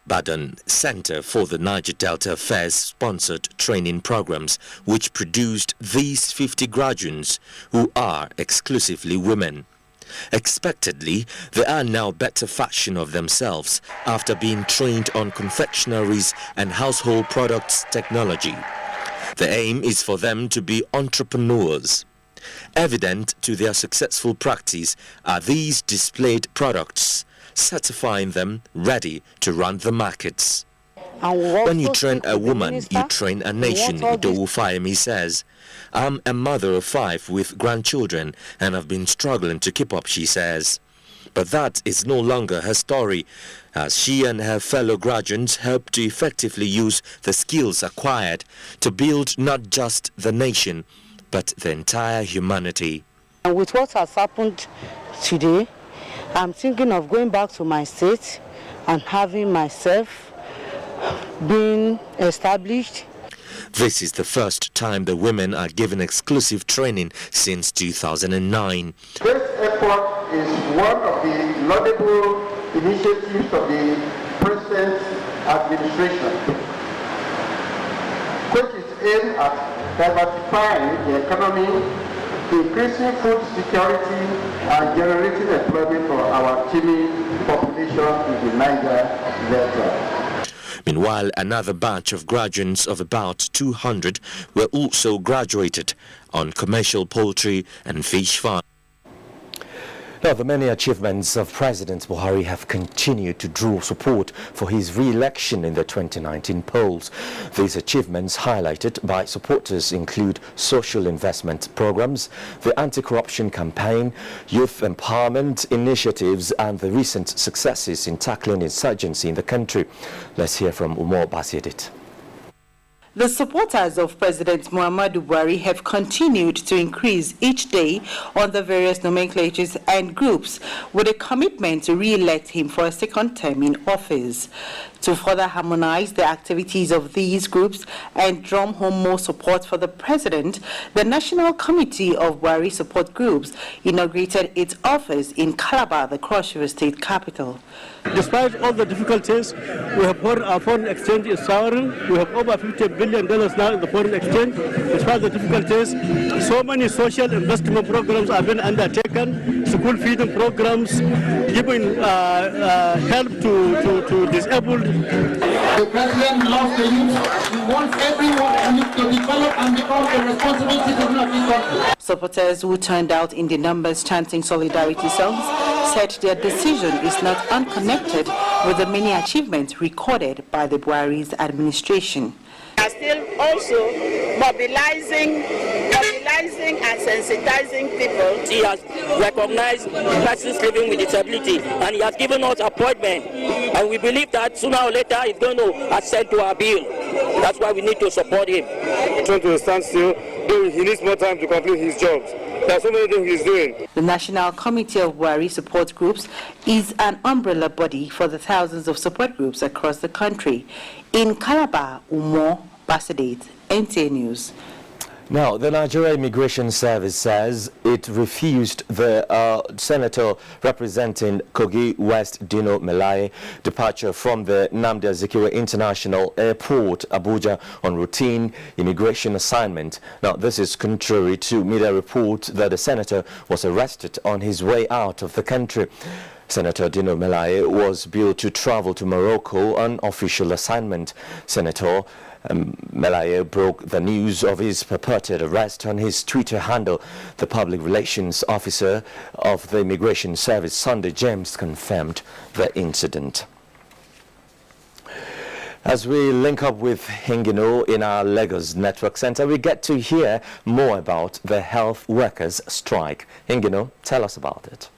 Baden Center for the Niger Delta Affairs sponsored training programs which produced these 50 graduates who are exclusively women. Expectedly, they are now better fashion of themselves after being trained on confectionaries and household products technology. The aim is for them to be entrepreneurs. Evident to their successful practice are these displayed products, certifying them ready to run the markets. When you train a woman, you train a nation, Idowu Fayemi says. I'm a mother of 5 with grandchildren and have been struggling to keep up, she says. But that is no longer her story, as she and her fellow graduates help to effectively use the skills acquired to build not just the nation, but the entire humanity. And with what has happened today, I'm thinking of going back to my state and having myself being established. This is the first time the women are given exclusive training since 2009. This effort is one of the laudable initiatives of the present administration, which is aimed at diversifying the economy, increasing food security, and generating employment for our teeming population in the Niger Delta. Meanwhile, another batch of graduates of about 200 were also graduated on commercial poultry and fish farm. Now, the many achievements of President Buhari have continued to draw support for his re-election in the 2019 polls. These achievements highlighted by supporters include social investment programs, the anti-corruption campaign, youth empowerment initiatives, and the recent successes in tackling insurgency in the country. Let's hear from Umar Basiedit. The supporters of President Muhammadu Buhari have continued to increase each day on the various nomenclatures and groups with a commitment to re-elect him for a second term in office. To further harmonize the activities of these groups and drum home more support for the president, the National Committee of Buhari Support Groups inaugurated its office in Calabar, the Cross River State capital. Despite all the difficulties, we have our foreign exchange is soaring. We have over $50 billion now in the foreign exchange. Despite the difficulties, so many social investment programs have been undertaken, school feeding programs, giving help to disabled. The president loves the youth. He wants everyone to develop and become a responsible citizen of this country. Supporters who turned out in the numbers chanting solidarity songs said their decision is not unconnected with the many achievements recorded by the Buhari's administration. We are still also mobilizing sensitizing and sensitizing people. He has recognized persons living with disability, and he has given us appointment. And we believe that sooner or later he's going to accede to our bill. That's why we need to support him. Trying to stand still, though he needs more time to complete his jobs. There are so many things he's doing. The National Committee of Buhari Support Groups is an umbrella body for the thousands of support groups across the country. In Calabar, Umo Basadate, NTA News. Now, the Nigeria Immigration Service says it refused the senator representing Kogi West Dino Melaye departure from the Nnamdi Azikiwe International Airport, Abuja, on routine immigration assignment. Now, this is contrary to media reports that the senator was arrested on his way out of the country. Senator Dino Melaye was billed to travel to Morocco on official assignment. Senator Melaye broke the news of his purported arrest on his Twitter handle. The public relations officer of the Immigration Service, Sunday James, confirmed the incident. As we link up with Hingino in our Lagos Network Center, we get to hear more about the health workers' strike. Hingino, tell us about it.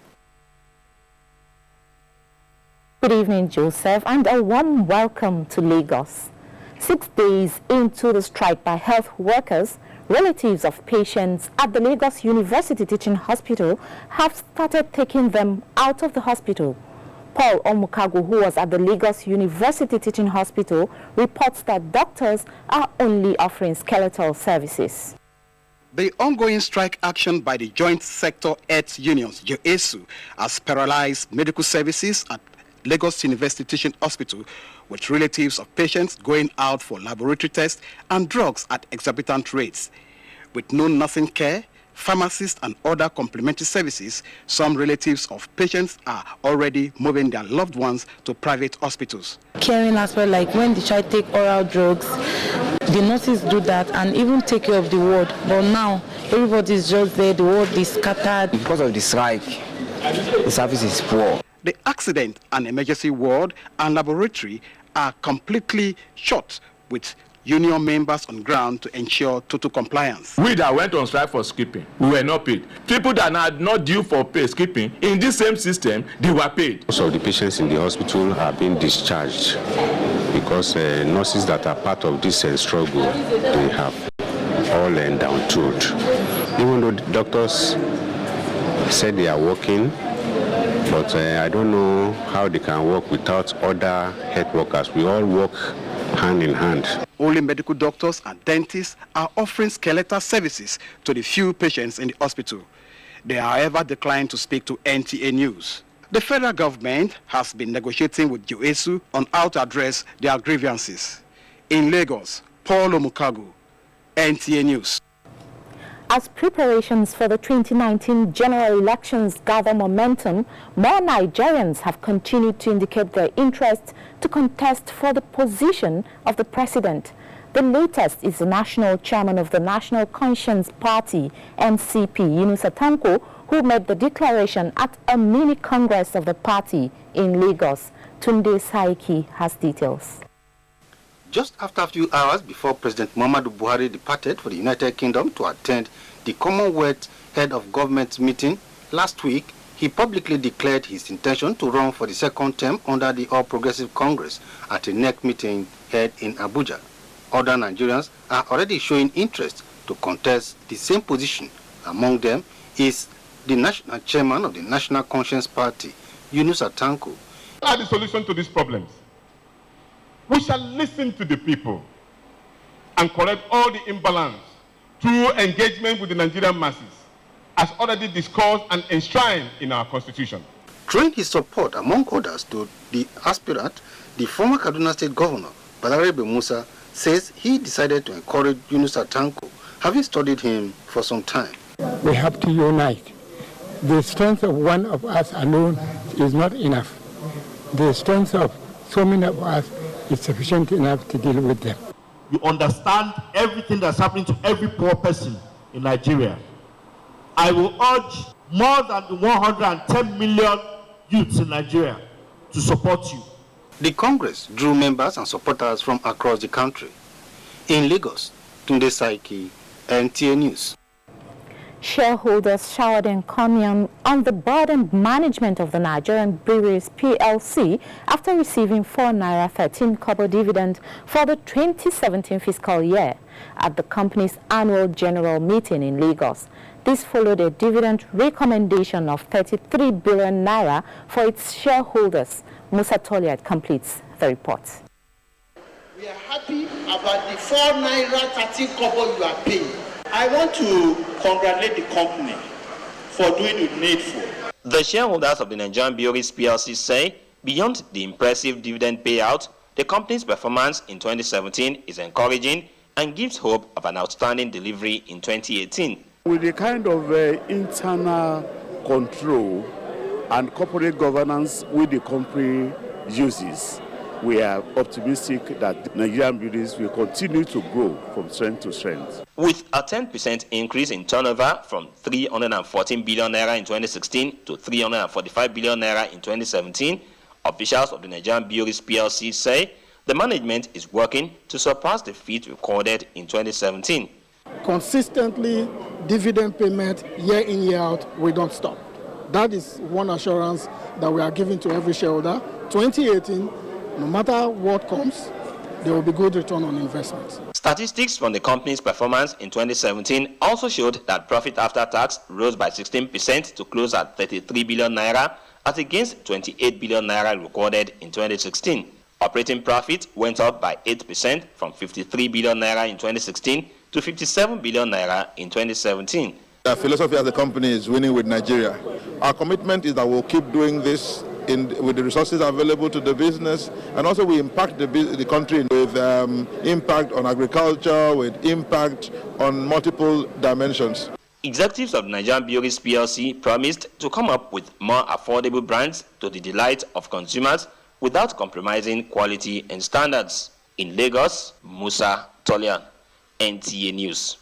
Good evening, Joseph, and a warm welcome to Lagos. 6 days into the strike by health workers, relatives of patients at the Lagos University Teaching Hospital have started taking them out of the hospital. Paul Omukagu, who was at the Lagos University Teaching Hospital, reports that doctors are only offering skeletal services. The ongoing strike action by the Joint Sector Health Unions, JOESU, has paralyzed medical services at Lagos University Teaching Hospital, with relatives of patients going out for laboratory tests and drugs at exorbitant rates. With no nursing care, pharmacists and other complementary services, some relatives of patients are already moving their loved ones to private hospitals. Caring aspect, like when the child take oral drugs, the nurses do that and even take care of the ward. But now, everybody is just there, the ward is scattered. Because of the strike, the service is poor. The accident and emergency ward and laboratory are completely shut, with union members on ground to ensure total compliance. We that went on strike for skipping, we were not paid. People that are not due for pay skipping, in this same system, they were paid. Most of the patients in the hospital are being discharged because nurses that are part of this struggle, they have all downtools. Even though the doctors said they are working, but I don't know how they can work without other health workers. We all work hand in hand. Only medical doctors and dentists are offering skeletal services to the few patients in the hospital. They, however, declined to speak to NTA News. The federal government has been negotiating with JOESU on how to address their grievances. In Lagos, Paul Omukagu, NTA News. As preparations for the 2019 general elections gather momentum, more Nigerians have continued to indicate their interest to contest for the position of the president. The latest is the national chairman of the National Conscience Party, NCP, Yunus Atanko, who made the declaration at a mini congress of the party in Lagos. Tunde Saiki has details. Just after a few hours before President Muhammadu Buhari departed for the United Kingdom to attend the Commonwealth Head of Government meeting last week, he publicly declared his intention to run for the second term under the All Progressive Congress at a NEC meeting held in Abuja. Other Nigerians are already showing interest to contest the same position. Among them is the national chairman of the National Conscience Party, Yunus Atanko. What are the solution to these problems? We shall listen to the people and correct all the imbalance through engagement with the Nigerian masses, as already discussed and enshrined in our constitution. Showing his support, among others, to the aspirant, the former Kaduna State Governor, Balarabe Musa, says he decided to encourage Yunus Atanko, having studied him for some time. We have to unite. The strength of one of us alone is not enough. The strength of so many of us is sufficient enough to deal with them. You understand everything that's happening to every poor person in Nigeria. I will urge more than the 110 million youths in Nigeria to support you. The Congress drew members and supporters from across the country. In Lagos, Tunde Saiki, NTA News. Shareholders showered encomium on the board and management of the Nigerian Breweries PLC after receiving 4 naira 13 kobo dividend for the 2017 fiscal year at the company's annual general meeting in Lagos. This followed a dividend recommendation of 33 billion naira for its shareholders. Musa Toliat completes the report. We are happy about the 4 naira 13 kobo you are paying. I want to congratulate the company for doing the needful. The shareholders of the Nigerian Breweries PLC say, beyond the impressive dividend payout, the company's performance in 2017 is encouraging and gives hope of an outstanding delivery in 2018. With the kind of internal control and corporate governance which the company uses, we are optimistic that Nigerian breweries will continue to grow from strength to strength. With a 10% increase in turnover from 314 billion naira in 2016 to 345 billion naira in 2017, officials of the Nigerian Breweries PLC say the management is working to surpass the feat recorded in 2017. Consistently, dividend payment year in, year out, we don't stop. That is one assurance that we are giving to every shareholder. 2018, no matter what comes, there will be good return on investment. Statistics from the company's performance in 2017 also showed that profit after tax rose by 16% to close at 33 billion naira as against 28 billion naira recorded in 2016. Operating profit went up by 8% from 53 billion naira in 2016 to 57 billion naira in 2017. Our philosophy as a company is winning with Nigeria. Our commitment is that we'll keep doing this with the resources available to the business, and also we impact the country with impact on agriculture, with impact on multiple dimensions. Executives of Nigerian Breweries PLC promised to come up with more affordable brands to the delight of consumers without compromising quality and standards. In Lagos, Musa Tolian, NTA News.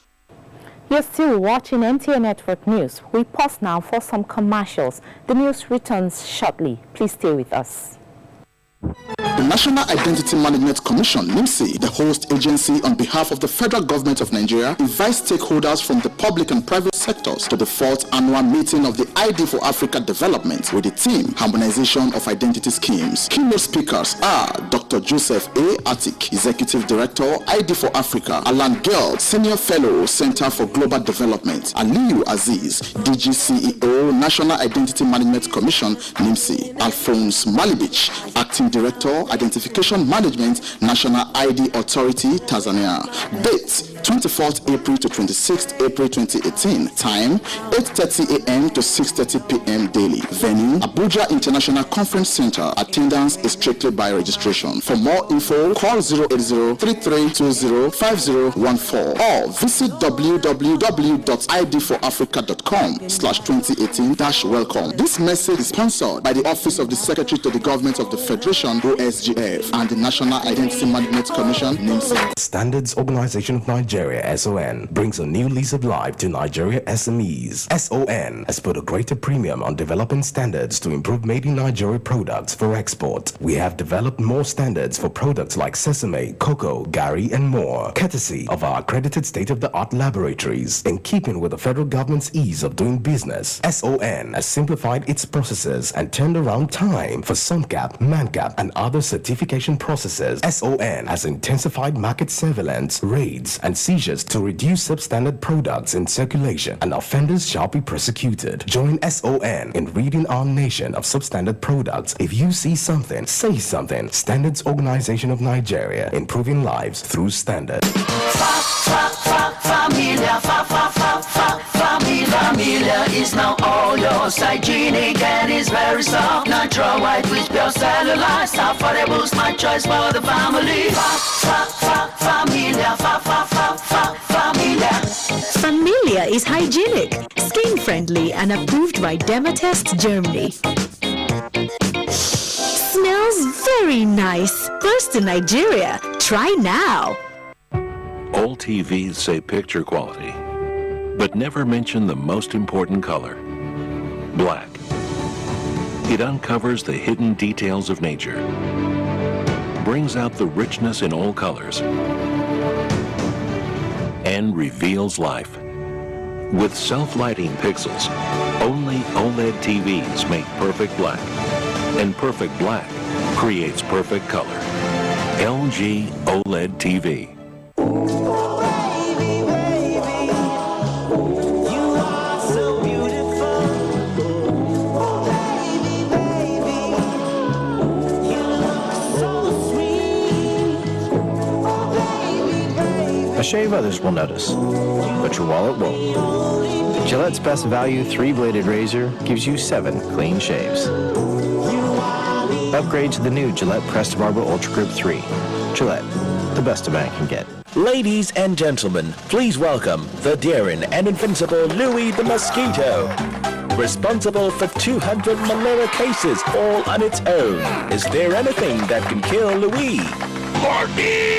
You're still watching NTA Network News. We pause now for some commercials. The news returns shortly. Please stay with us. The National Identity Management Commission, NIMC, the host agency on behalf of the federal government of Nigeria, invites stakeholders from the public and private sectors to the 4th annual meeting of the ID for Africa Development with the theme Harmonization of Identity Schemes. Keynote speakers are Dr. Joseph A. Attic, Executive Director, ID for Africa, Alan Geld, Senior Fellow, Center for Global Development, Aliyu Aziz, DG CEO, National Identity Management Commission, NIMC, Alphonse Malibich, Acting Director, Identification Management, National ID Authority, Tanzania. Date 24th April to 26th April 2018. Time 8:30 a.m. to 6:30 p.m. daily. Venue Abuja International Conference Center. Attendance is strictly by registration. For more info, call 080-3320-5014 or visit www.idforafrica.com/2018-welcome. This message is sponsored by the Office of the Secretary to the Government of the Federation, OSGF, and the National Identity Management Commission, NIMC. Standards Organization of Nigeria, SON, brings a new lease of life to Nigeria SMEs. SON has put a greater premium on developing standards to improve made in Nigeria products for export. We have developed more standards for products like sesame, cocoa, gari, and more, courtesy of our accredited state-of-the-art laboratories. In keeping with the federal government's ease of doing business, SON has simplified its processes and turned around time for SUNCAP, MANCAP, and other certification processes. SON has intensified market surveillance, raids, and seizures to reduce substandard products in circulation, and offenders shall be prosecuted. Join SON in ridding our nation of substandard products. If you see something, say something. Standards Organization of Nigeria, improving lives through standards. Familia is now all yours. Hygienic and is very soft. Natural white with pure cellulose. Affordable, smart choice for the family. Familia. Familia is hygienic, skin friendly, and approved by Dermatest Germany. Smells very nice. Close to Nigeria. Try now. All TVs say picture quality, but never mention the most important color, black. It uncovers the hidden details of nature, brings out the richness in all colors, and reveals life. With self-lighting pixels, only OLED TVs make perfect black. And perfect black creates perfect color. LG OLED TV. A shave others will notice, but your wallet won't. Gillette's best value 3-bladed razor gives you 7 clean shaves. Upgrade to the new Gillette Presto-Barber Ultra Grip 3. Gillette, the best a man can get. Ladies and gentlemen, please welcome the daring and invincible Louis the Mosquito. Responsible for 200 malaria cases all on its own. Is there anything that can kill Louis? Morphine!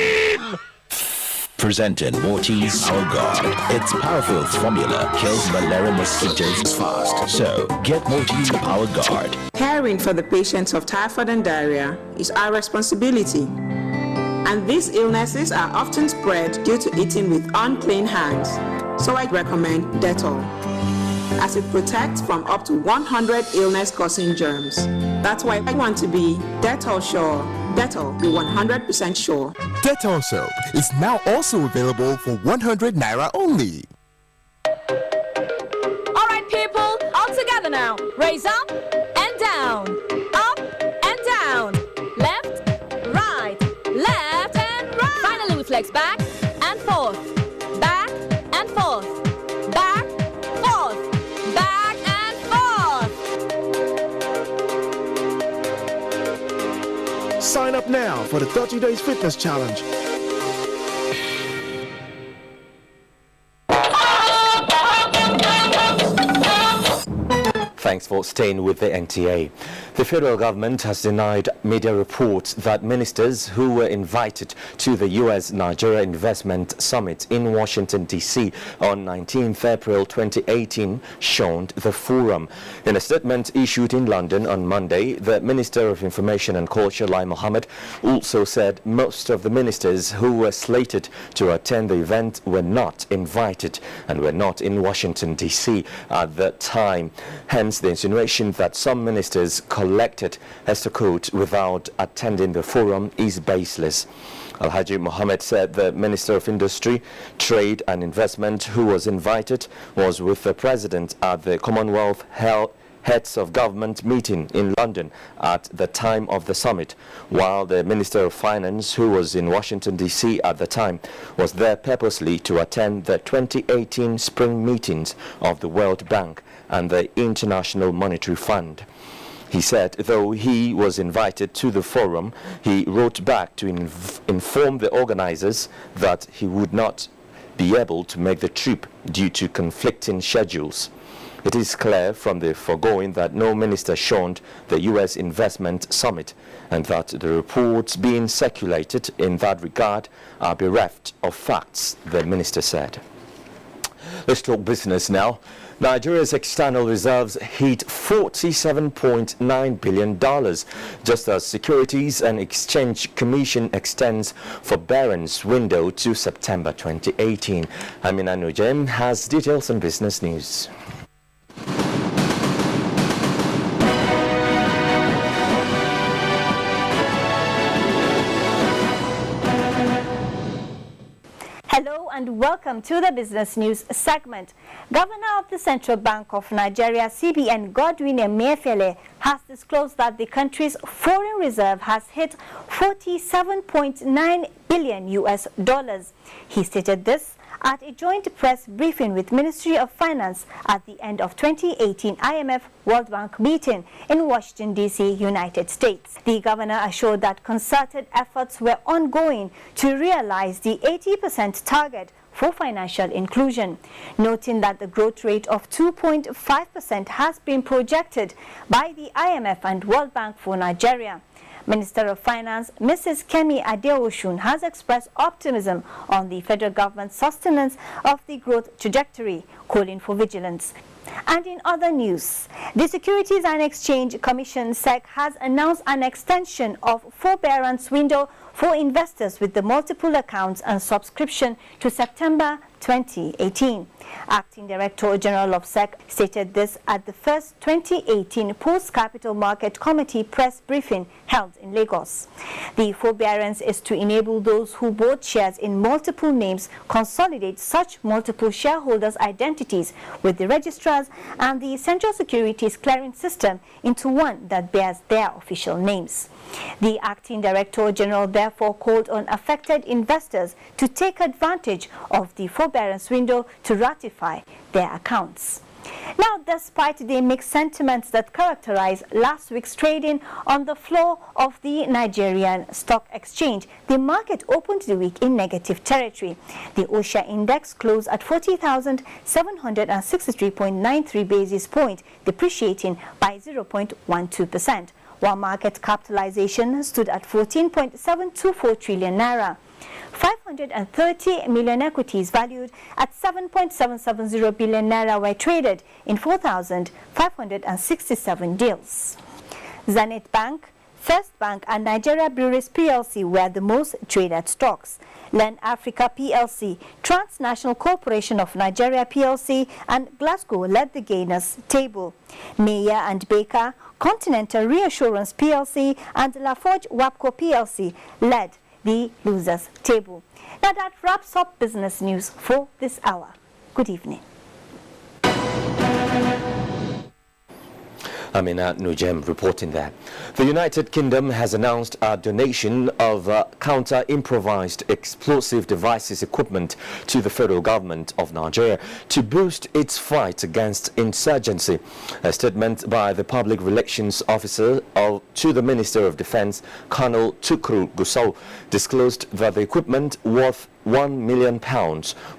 Presenting Mortine Power Guard. Its powerful formula kills malaria mosquitoes fast. So, get Mortine Power Guard. Caring for the patients of typhoid and diarrhea is our responsibility. And these illnesses are often spread due to eating with unclean hands. So I recommend Dettol, as it protects from up to 100 illness-causing germs. That's why I want to be Dettol sure. Dettol, be 100% sure. Dettol soap is now also available for 100 Naira only. All right, people, all together now. Raise up and down, up and down, left, right, left and right. Finally, we flex back and forth, back and forth, back, forth, back and forth. Sign up now for the 30 Days Fitness Challenge. Thanks for staying with the NTA. The federal government has denied media reports that ministers who were invited to the U.S.-Nigeria Investment Summit in Washington, D.C. on 19th April 2018 shunned the forum. In a statement issued in London on Monday, the Minister of Information and Culture, Lai Mohammed, also said most of the ministers who were slated to attend the event were not invited and were not in Washington, D.C. at the time. Hence, the insinuation that some ministers collected Hester code without attending the forum is baseless. Alhaji Mohammed said the Minister of Industry, Trade and Investment who was invited was with the President at the Commonwealth Heads of Government meeting in London at the time of the summit, while the Minister of Finance, who was in Washington, D.C. at the time, was there purposely to attend the 2018 spring meetings of the World Bank and the International Monetary Fund. He said, though he was invited to the forum, he wrote back to inform the organizers that he would not be able to make the trip due to conflicting schedules. It is clear from the foregoing that no minister shunned the U.S. Investment Summit and that the reports being circulated in that regard are bereft of facts, the minister said. Let's talk business now. Nigeria's external reserves hit $47.9 billion, just as Securities and Exchange Commission extends forbearance window to September 2018. Amina Nujem has details on business news. Hello and welcome to the Business News segment. Governor of the Central Bank of Nigeria, CBN, Godwin Emefiele, has disclosed that the country's foreign reserve has hit $47.9 billion. He stated this at a joint press briefing with Ministry of Finance at the end of 2018 IMF World Bank meeting in Washington, D.C., United States. The governor assured that concerted efforts were ongoing to realize the 80% target for financial inclusion, noting that the growth rate of 2.5% has been projected by the IMF and World Bank for Nigeria. Minister of Finance, Mrs. Kemi Adeosun, has expressed optimism on the federal government's sustenance of the growth trajectory, calling for vigilance. And in other news, the Securities and Exchange Commission (SEC) has announced an extension of forbearance window for investors with the multiple accounts and subscription to September 2018. Acting Director General of SEC stated this at the first 2018 Post-Capital Market Committee press briefing held in Lagos. The forbearance is to enable those who bought shares in multiple names consolidate such multiple shareholders' identities with the registrars and the Central Securities Clearing System into one that bears their official names. The Acting Director General therefore called on affected investors to take advantage of the forbearance window to ratify their accounts. Now, despite the mixed sentiments that characterized last week's trading on the floor of the Nigerian Stock Exchange, the market opened the week in negative territory. The OSHA index closed at 40,763.93 basis points, depreciating by 0.12%, while market capitalization stood at 14.724 trillion naira. 530 million equities valued at 7.770 billion naira were traded in 4,567 deals. Zenith Bank, First Bank and Nigeria Breweries PLC were the most traded stocks. Len Africa PLC, Transnational Corporation of Nigeria PLC and Glasgow led the gainers table. Meyer and Baker, Continental Reassurance PLC and Laforge Wapco PLC led the losers table. Now that wraps up business news for this hour. Good evening. Amina Nujem reporting that. The United Kingdom has announced a donation of counter-improvised explosive devices equipment to the federal government of Nigeria to boost its fight against insurgency. A statement by the public relations officer to the Minister of Defense, Colonel Tukru Gusau, disclosed that the equipment worth £1 million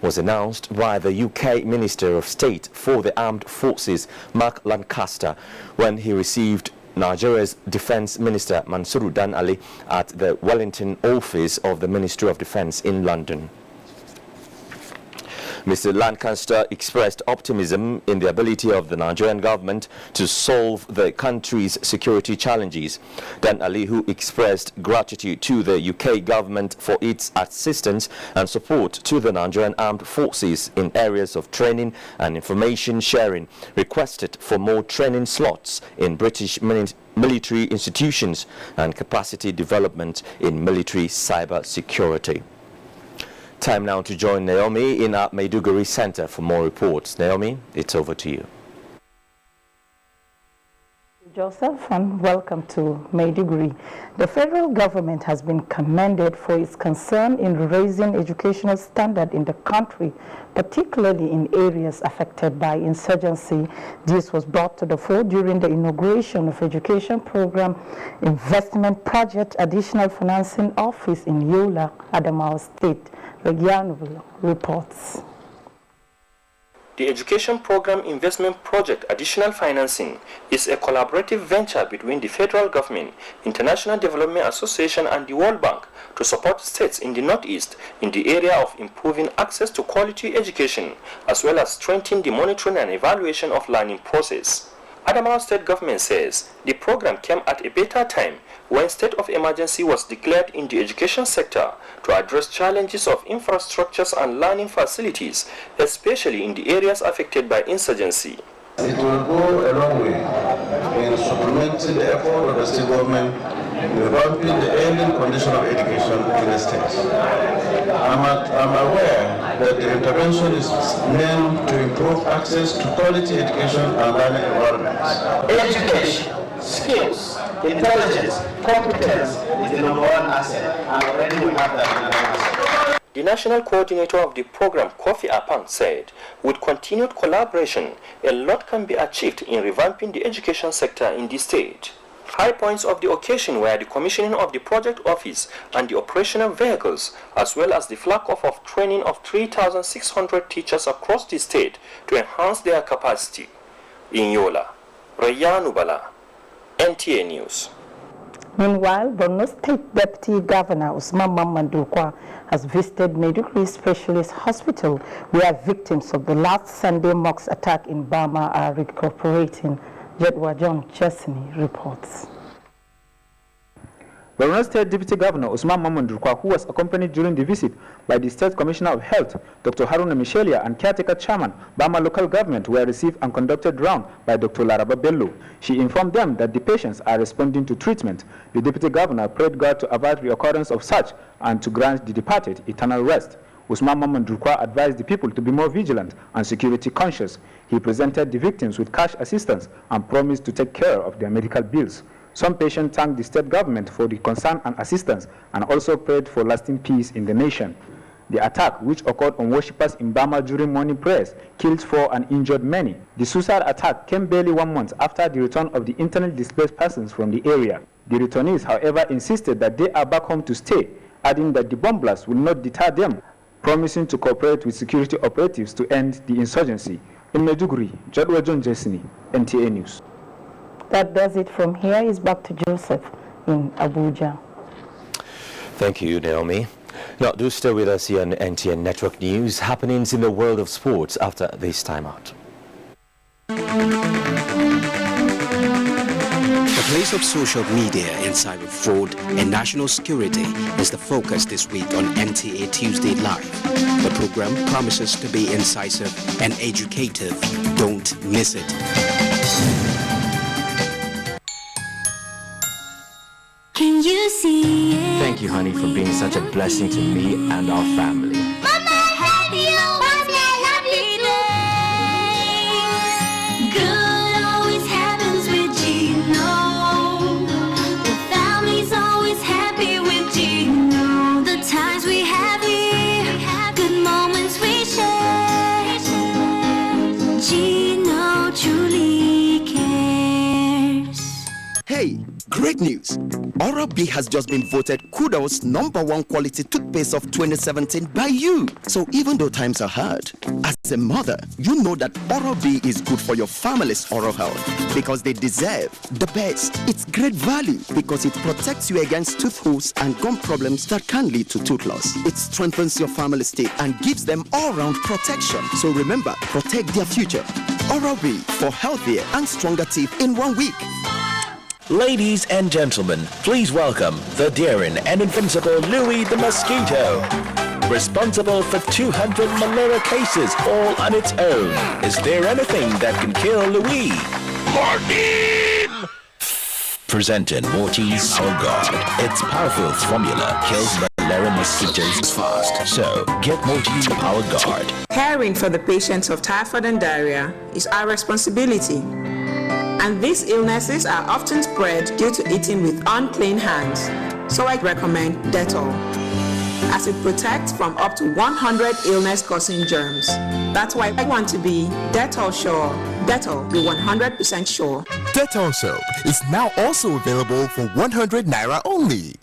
was announced by the UK Minister of State for the Armed Forces, Mark Lancaster, when he received Nigeria's Defense Minister Mansurudan Ali at the Wellington office of the Ministry of Defense in London. Mr. Lancaster expressed optimism in the ability of the Nigerian government to solve the country's security challenges. Dan Ali, who expressed gratitude to the UK government for its assistance and support to the Nigerian armed forces in areas of training and information sharing, requested for more training slots in British military institutions and capacity development in military cyber security. Time now to join Naomi in our Maiduguri Center for more reports. Naomi, it's over to you. Joseph, and welcome to Maiduguri. The federal government has been commended for its concern in raising educational standard in the country, particularly in areas affected by insurgency. This was brought to the fore during the inauguration of Education Program Investment Project Additional Financing Office in Yola, Adamawa State. Regional reports. The Education Program Investment Project Additional Financing is a collaborative venture between the federal government, International Development Association and the World Bank to support states in the Northeast in the area of improving access to quality education, as well as strengthening the monitoring and evaluation of learning process. Adamawa State Government says the program came at a better time when state of emergency was declared in the education sector to address challenges of infrastructures and learning facilities, especially in the areas affected by insurgency. It will go a long way in supplementing the effort of the state government in revamping the ailing condition of education in the states. I'm aware that the intervention is meant to improve access to quality education and learning environments. Education, skills, intelligence, competence is the number one asset, and already we have that number one asset. The national coordinator of the program, Kofi Apang, said, with continued collaboration, a lot can be achieved in revamping the education sector in the state. High points of the occasion were the commissioning of the project office and the operational vehicles, as well as the flag-off of training of 3,600 teachers across the state to enhance their capacity. In Yola, Rayanu Bala, NTA News. Meanwhile, Borno State Deputy Governor Usman Mamman has visited Maiduguri Specialist Hospital, where victims of the last Sunday mosque attack in Bama are recuperating. Jedwa John Chesney reports. Borno State Deputy Governor Usman Mamman-Durkwa, who was accompanied during the visit by the State Commissioner of Health, Dr. Haruna Michelia, and caretaker chairman, Bama Local Government, were received and conducted round by Dr. Laraba Bello. She informed them that the patients are responding to treatment. The Deputy Governor prayed God to avert the occurrence of such and to grant the departed eternal rest. Usman Mamman-Durkwa advised the people to be more vigilant and security conscious. He presented the victims with cash assistance and promised to take care of their medical bills. Some patients thanked the state government for the concern and assistance and also prayed for lasting peace in the nation. The attack, which occurred on worshippers in Bama during morning prayers, killed 4 and injured many. The suicide attack came barely 1 month after the return of the internally displaced persons from the area. The returnees, however, insisted that they are back home to stay, adding that the bomb blast will not deter them, promising to cooperate with security operatives to end the insurgency. In Maiduguri, Jadwa John Jesini, NTA News. That does it from here. Is back to Joseph in Abuja. Thank you, Naomi. Now, do stay with us here on NTN Network News. Happenings in the world of sports after this time out. The place of social media and cyber fraud and national security is the focus this week on NTA Tuesday Live. The program promises to be incisive and educative. Don't miss it. Can you see it? Thank you, honey, for being such a blessing to me and our family. Mama, happy days. Good always happens with Gino. The family's always happy with Gino. The times we have here, good moments we share. Gino truly cares. Hey, great news! Oral-B has just been voted Kudos #1 quality toothpaste of 2017 by you. So even though times are hard, as a mother, you know that Oral-B is good for your family's oral health because they deserve the best. It's great value because it protects you against tooth holes and gum problems that can lead to tooth loss. It strengthens your family's teeth and gives them all-round protection. So remember, protect their future. Oral-B for healthier and stronger teeth in 1 week. Ladies and gentlemen, please welcome the daring and invincible Louis the Mosquito. Responsible for 200 malaria cases all on its own. Is there anything that can kill Louis? Morphine! Presenting Morty's Power Guard. Its powerful formula kills malaria mosquitoes fast. So, get Morty's Power Guard. Caring for the patients of typhoid and diarrhea is our responsibility. And these illnesses are often spread due to eating with unclean hands. So I recommend Dettol, as it protects from up to 100 illness-causing germs. That's why I want to be Dettol sure. Dettol, be 100% sure. Dettol soap is now also available for 100 Naira only.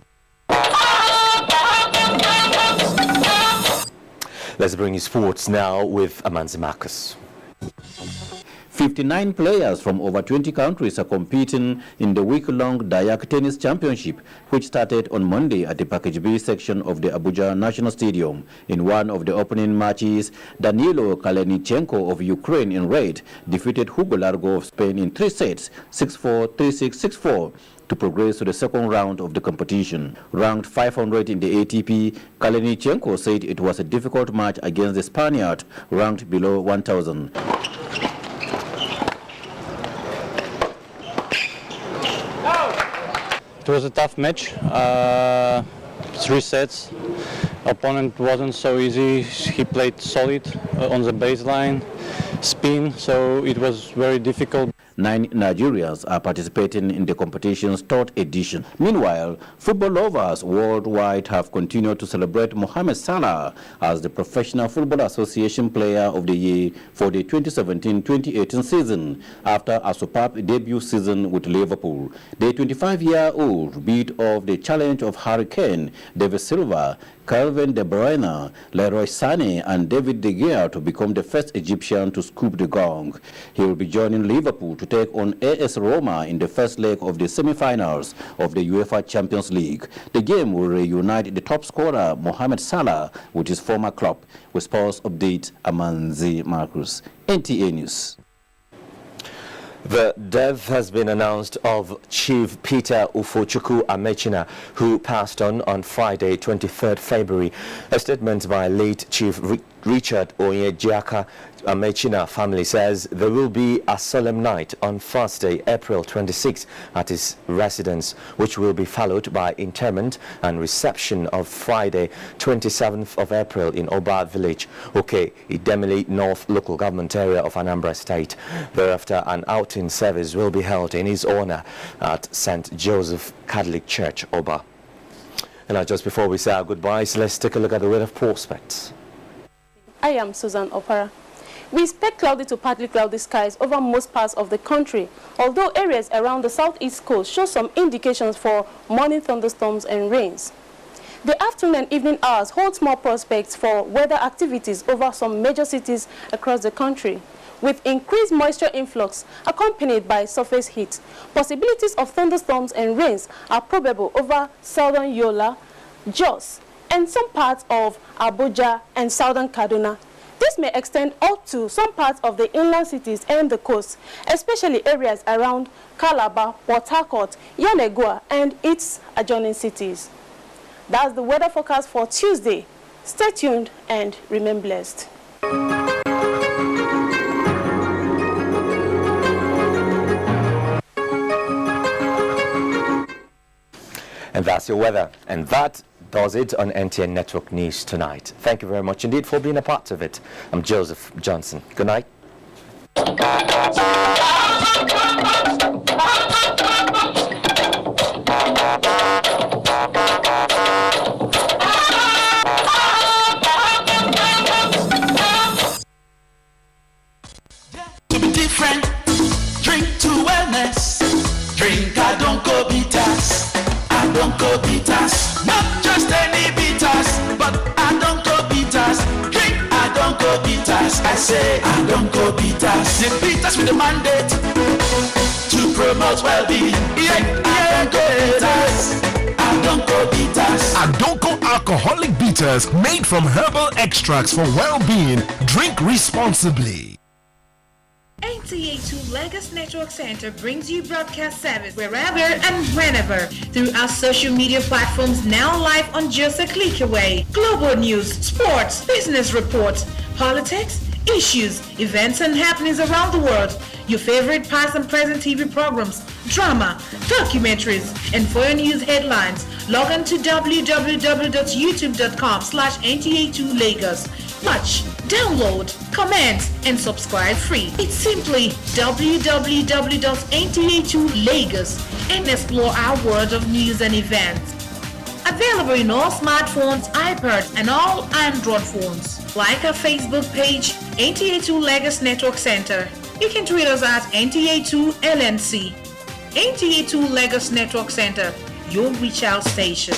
Let's bring you sports now with Amanzi Marcus. 59 players from over 20 countries are competing in the week-long Dayak Tennis Championship, which started on Monday at the Package B section of the Abuja National Stadium. In one of the opening matches, Danilo Kalenichenko of Ukraine in red defeated Hugo Largo of Spain in 3 sets, 6-4, 3-6, 6-4. to progress to the second round of the competition. Ranked 500 in the ATP, Kalenichenko said it was a difficult match against the Spaniard, ranked below 1,000. It was a tough match, 3 sets. Opponent wasn't so easy. He played solid on the baseline, spin, so it was very difficult. 9 Nigerians are participating in the competition's 3rd edition. Meanwhile, football lovers worldwide have continued to celebrate Mohamed Salah as the Professional Football Association Player of the Year for the 2017-2018 season after a superb debut season with Liverpool. The 25-year-old beat off the challenge of Harry Kane, David Silva, Kevin De Bruyne, Leroy Sané, and David De Gea to become the first Egyptian to scoop the gong. He will be joining Liverpool to take on AS Roma in the first leg of the semi-finals of the UEFA Champions League. The game will reunite the top scorer Mohamed Salah with his former club. With sports update, Amanzi Marcus, NTA News. The death has been announced of Chief Peter Ufochukwu Amechina, who passed on Friday, 23rd February. A statement by late Chief Richard Onyejiaka Amechina family says there will be a solemn night on Thursday, April 26 at his residence, which will be followed by interment and reception of Friday, 27th of April in Oba Village, Idemili North local government area of Anambra State. Thereafter, an outing service will be held in his honor at St. Joseph Catholic Church, Oba. And now, just before we say our goodbyes, let's take a look at the weather prospects. I am Susan Opara. We expect cloudy to partly cloudy skies over most parts of the country, although areas around the southeast coast show some indications for morning thunderstorms and rains. The afternoon and evening hours hold more prospects for weather activities over some major cities across the country. With increased moisture influx accompanied by surface heat, possibilities of thunderstorms and rains are probable over southern Yola, Jos, and some parts of Abuja and southern Kaduna. This may extend up to some parts of the inland cities and the coast, especially areas around Calabar, Port Harcourt, Yenagoa, and its adjoining cities. That's the weather forecast for Tuesday. Stay tuned and remain blessed. And that's your weather. And that does it on NTN Network News tonight. Thank you very much indeed for being a part of it. I'm Joseph Johnson. Good night. To be different, drink to wellness. Drink I don't go bitters. I don't go bitters. Not just any bitters, but I don't go bitters. Drink I don't go bitters. I say I don't go bitters. The bitters with the mandate to promote well-being. I don't go bitters. I don't go bitters. Adonko alcoholic bitters made from herbal extracts for well-being. Drink responsibly. NTA2Lagos Network Center brings you broadcast service wherever and whenever through our social media platforms, now live on just a click away. Global news, sports, business reports, politics, issues, events and happenings around the world, your favorite past and present TV programs, drama, documentaries, and for your news headlines, log on to www.youtube.com/NTA2Lagos. Watch, download, comment, and subscribe free. It's simply www.NTA2Lagos and explore our world of news and events. Available in all smartphones, iPads, and all Android phones. Like our Facebook page, NTA2Lagos Network Center. You can tweet us at NTA2LNC. NTA2Lagos Network Center, your reach out station.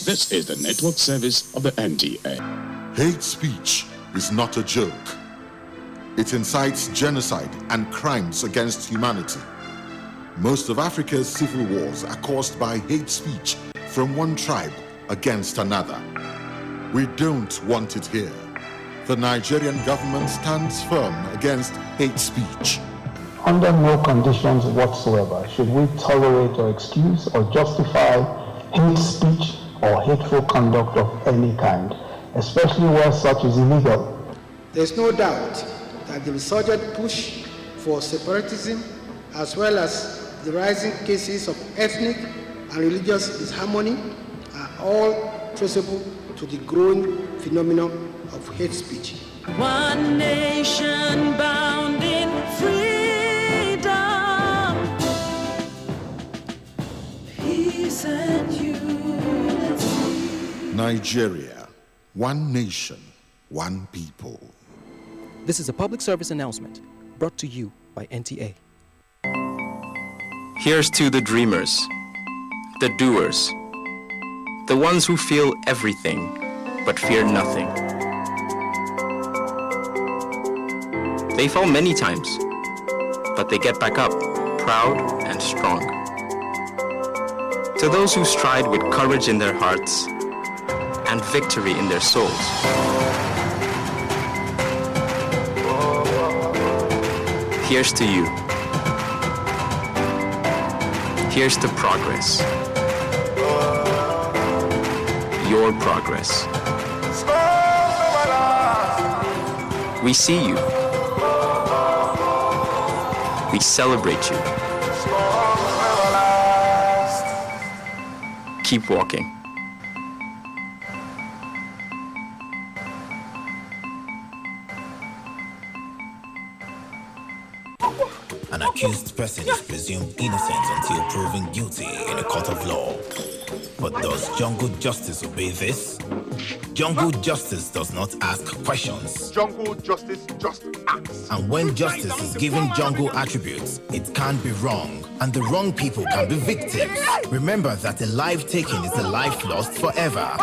This is the network service of the NTA. Hate speech is not a joke. It incites genocide and crimes against humanity. Most of Africa's civil wars are caused by hate speech from one tribe against another. We don't want it here. The Nigerian government stands firm against hate speech. Under no conditions whatsoever should we tolerate or excuse or justify hate speech or hateful conduct of any kind, especially where such is illegal. There's no doubt that the resurgent push for separatism, as well as the rising cases of ethnic and religious disharmony, are all traceable to the growing phenomenon of hate speech. One nation bound in freedom, peace and unity. Nigeria, one nation, one people. This is a public service announcement brought to you by NTA. Here's to the dreamers, the doers, the ones who feel everything but fear nothing. They fall many times, but they get back up, proud and strong. To those who stride with courage in their hearts and victory in their souls. Here's to you. Here's to progress. Your progress. We see you. We celebrate you. Keep walking. An accused person is presumed innocent until proven guilty in a court of law. But does jungle justice obey this? Jungle justice does not ask questions. Jungle justice just acts. And when justice is given jungle attributes, it can't be wrong. And the wrong people can be victims. Remember that a life taken is a life lost forever.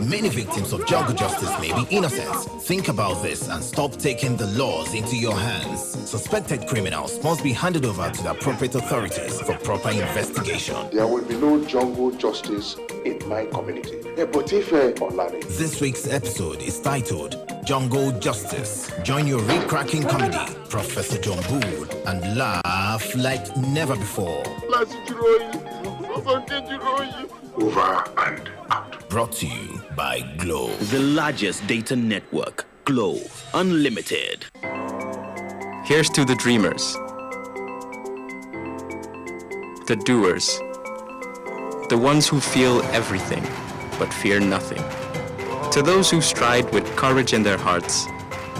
Many victims of jungle justice may be innocent. Think about this and stop taking the laws into your hands. Suspected criminals must be handed over to the appropriate authorities for proper investigation. There will be no jungle justice in my community. This week's episode is titled Jungle Justice. Join your rib-cracking comedy, Professor John Bull, and laugh like never before. Over and out. Brought to you by Glow. The largest data network, Glow Unlimited. Here's to the dreamers, the doers, the ones who feel everything but fear nothing. To those who stride with courage in their hearts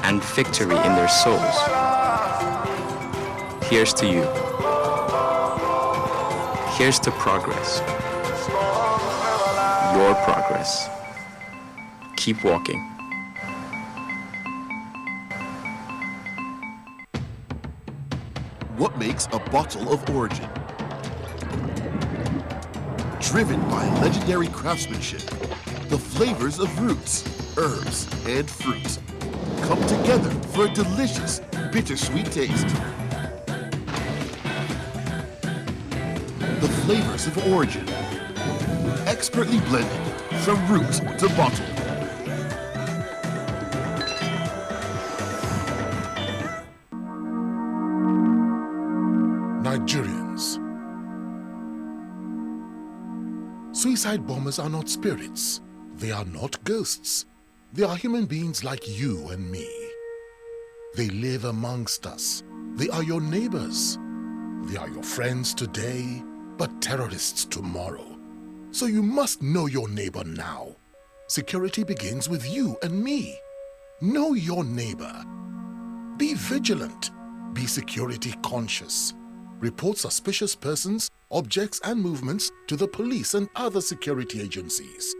and victory in their souls. Here's to you. Here's to progress. Your progress. Keep walking. What makes a bottle of origin? Driven by legendary craftsmanship, the flavors of roots, herbs, and fruit come together for a delicious, bittersweet taste. The flavors of origin, expertly blended from root to bottle. Nigerians. Suicide bombers are not spirits. They are not ghosts. They are human beings like you and me. They live amongst us. They are your neighbors. They are your friends today, but terrorists tomorrow. So you must know your neighbor now. Security begins with you and me. Know your neighbor. Be vigilant. Be security conscious. Report suspicious persons, objects, and movements to the police and other security agencies.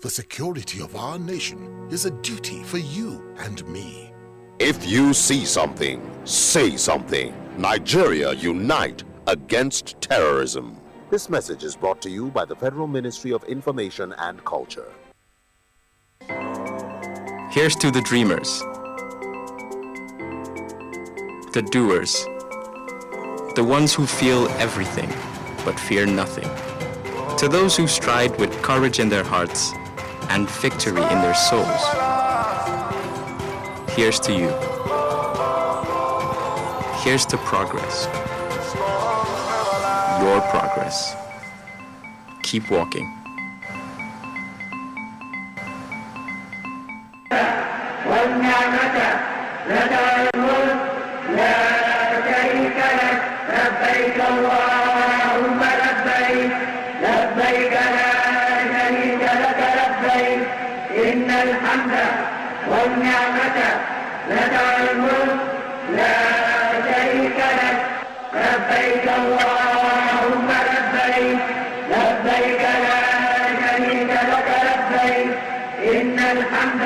The security of our nation is a duty for you and me. If you see something, say something. Nigeria unite against terrorism. This message is brought to you by the Federal Ministry of Information and Culture. Here's to the dreamers, the doers, the ones who feel everything but fear nothing. To those who stride with courage in their hearts and victory in their souls. Here's to you. Here's to progress. Your progress. Keep walking. لبيك اللهم لبيك لبيك لا شريك لك لبيك إن الحمد والنعمة لك الملك لا شريك لك لبيك اللهم لبيك لبيك لا شريك لك لبيك إن الحمد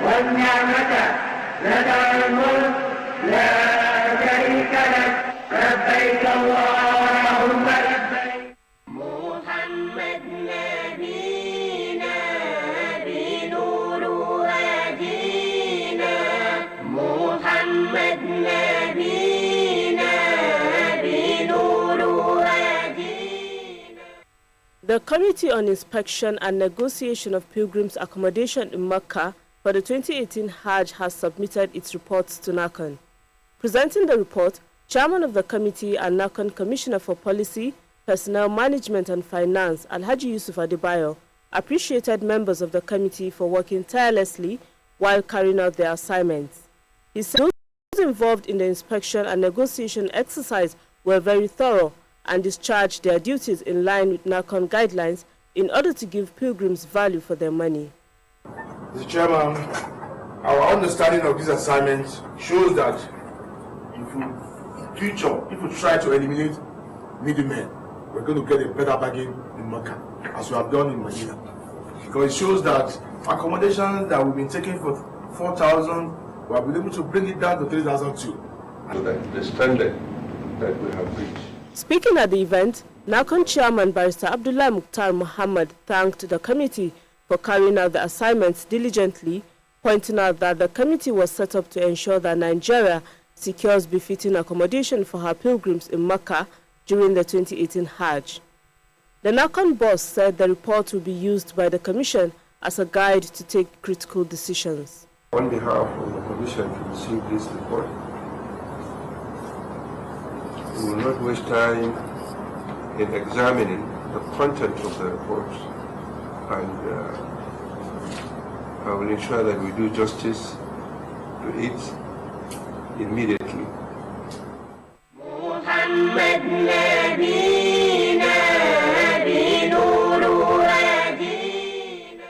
والنعمة لك الملك لا شريك لك لبيك اللهم لبيك محمد نبينا بنور هدينا محمد نبينا بنور هدينا. The Committee on Inspection and Negotiation of Pilgrims' Accommodation in Mecca for the 2018 Hajj has submitted its reports to NACON. Presenting the report, Chairman of the Committee and NACON Commissioner for Policy, Personnel Management and Finance, Alhaji Yusuf Adebayo, appreciated members of the committee for working tirelessly while carrying out their assignments. He said those involved in the inspection and negotiation exercise were very thorough and discharged their duties in line with NACON guidelines in order to give pilgrims value for their money. Mr. Chairman, our understanding of this assignment shows that if we try to eliminate middlemen, we're going to get a better bargain in Mecca, as we have done in Medina. Because it shows that accommodations that we've been taking for 4,000, we have been able to bring it down to 3,002. So that the standard that we have reached. Speaking at the event, NACON Chairman Barrister Abdullah Mukhtar Muhammad thanked the committee for carrying out the assignments diligently, pointing out that the committee was set up to ensure that Nigeria secures befitting accommodation for her pilgrims in Mecca during the 2018 Hajj. The NACON boss said the report will be used by the Commission as a guide to take critical decisions. On behalf of the Commission to receive this report, we will not waste time in examining the content of the report, and I will ensure that we do justice to it immediately. محمد نبينا بنور هدينا.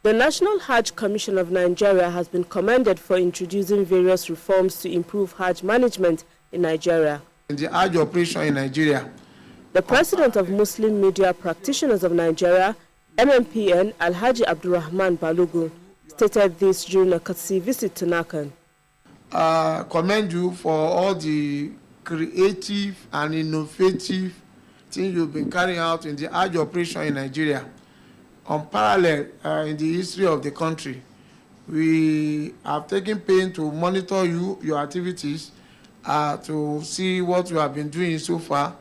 The National Hajj Commission of Nigeria has been commended for introducing various reforms to improve Hajj management in Nigeria. In the Hajj operation in Nigeria, the President of Muslim Media Practitioners of Nigeria, MMPN, Alhaji Abdurrahman Balogun, stated this during a courtesy visit to NACON. Commend you for all the creative and innovative things you've been carrying out in the Hajj operation in Nigeria. Unparalleled in the history of the country. We have taken pain to monitor your activities, to see what you have been doing so far,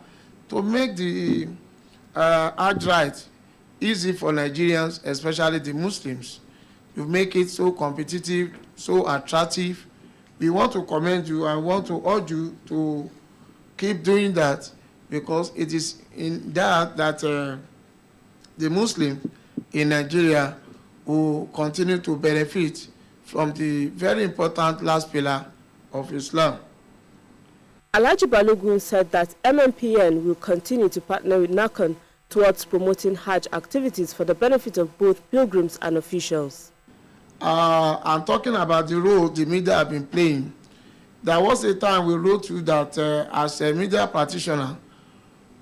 to make the Hajj rite easy for Nigerians, especially the Muslims. You make it so competitive, so attractive. We want to commend you and want to urge you to keep doing that, because it is in that the Muslim in Nigeria will continue to benefit from the very important last pillar of Islam. Alhaji Balogun said that MMPN will continue to partner with NACON towards promoting Hajj activities for the benefit of both pilgrims and officials. I'm talking about the role the media have been playing. There was a time we wrote you that as a media practitioner,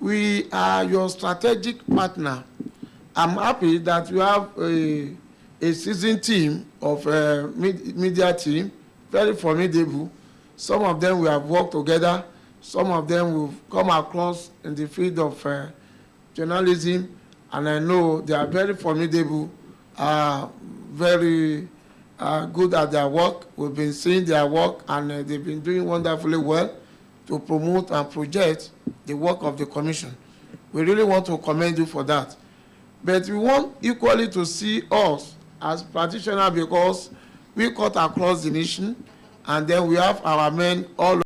we are your strategic partner. I'm happy that you have a seasoned team of media team, very formidable. Some of them we have worked together. Some of them will come across in the field of journalism, and I know they are very formidable, very good at their work. We've been seeing their work, and they've been doing wonderfully well to promote and project the work of the Commission. We really want to commend you for that. But we want equally to see us as practitioners, because we cut across the nation, and then we have our men all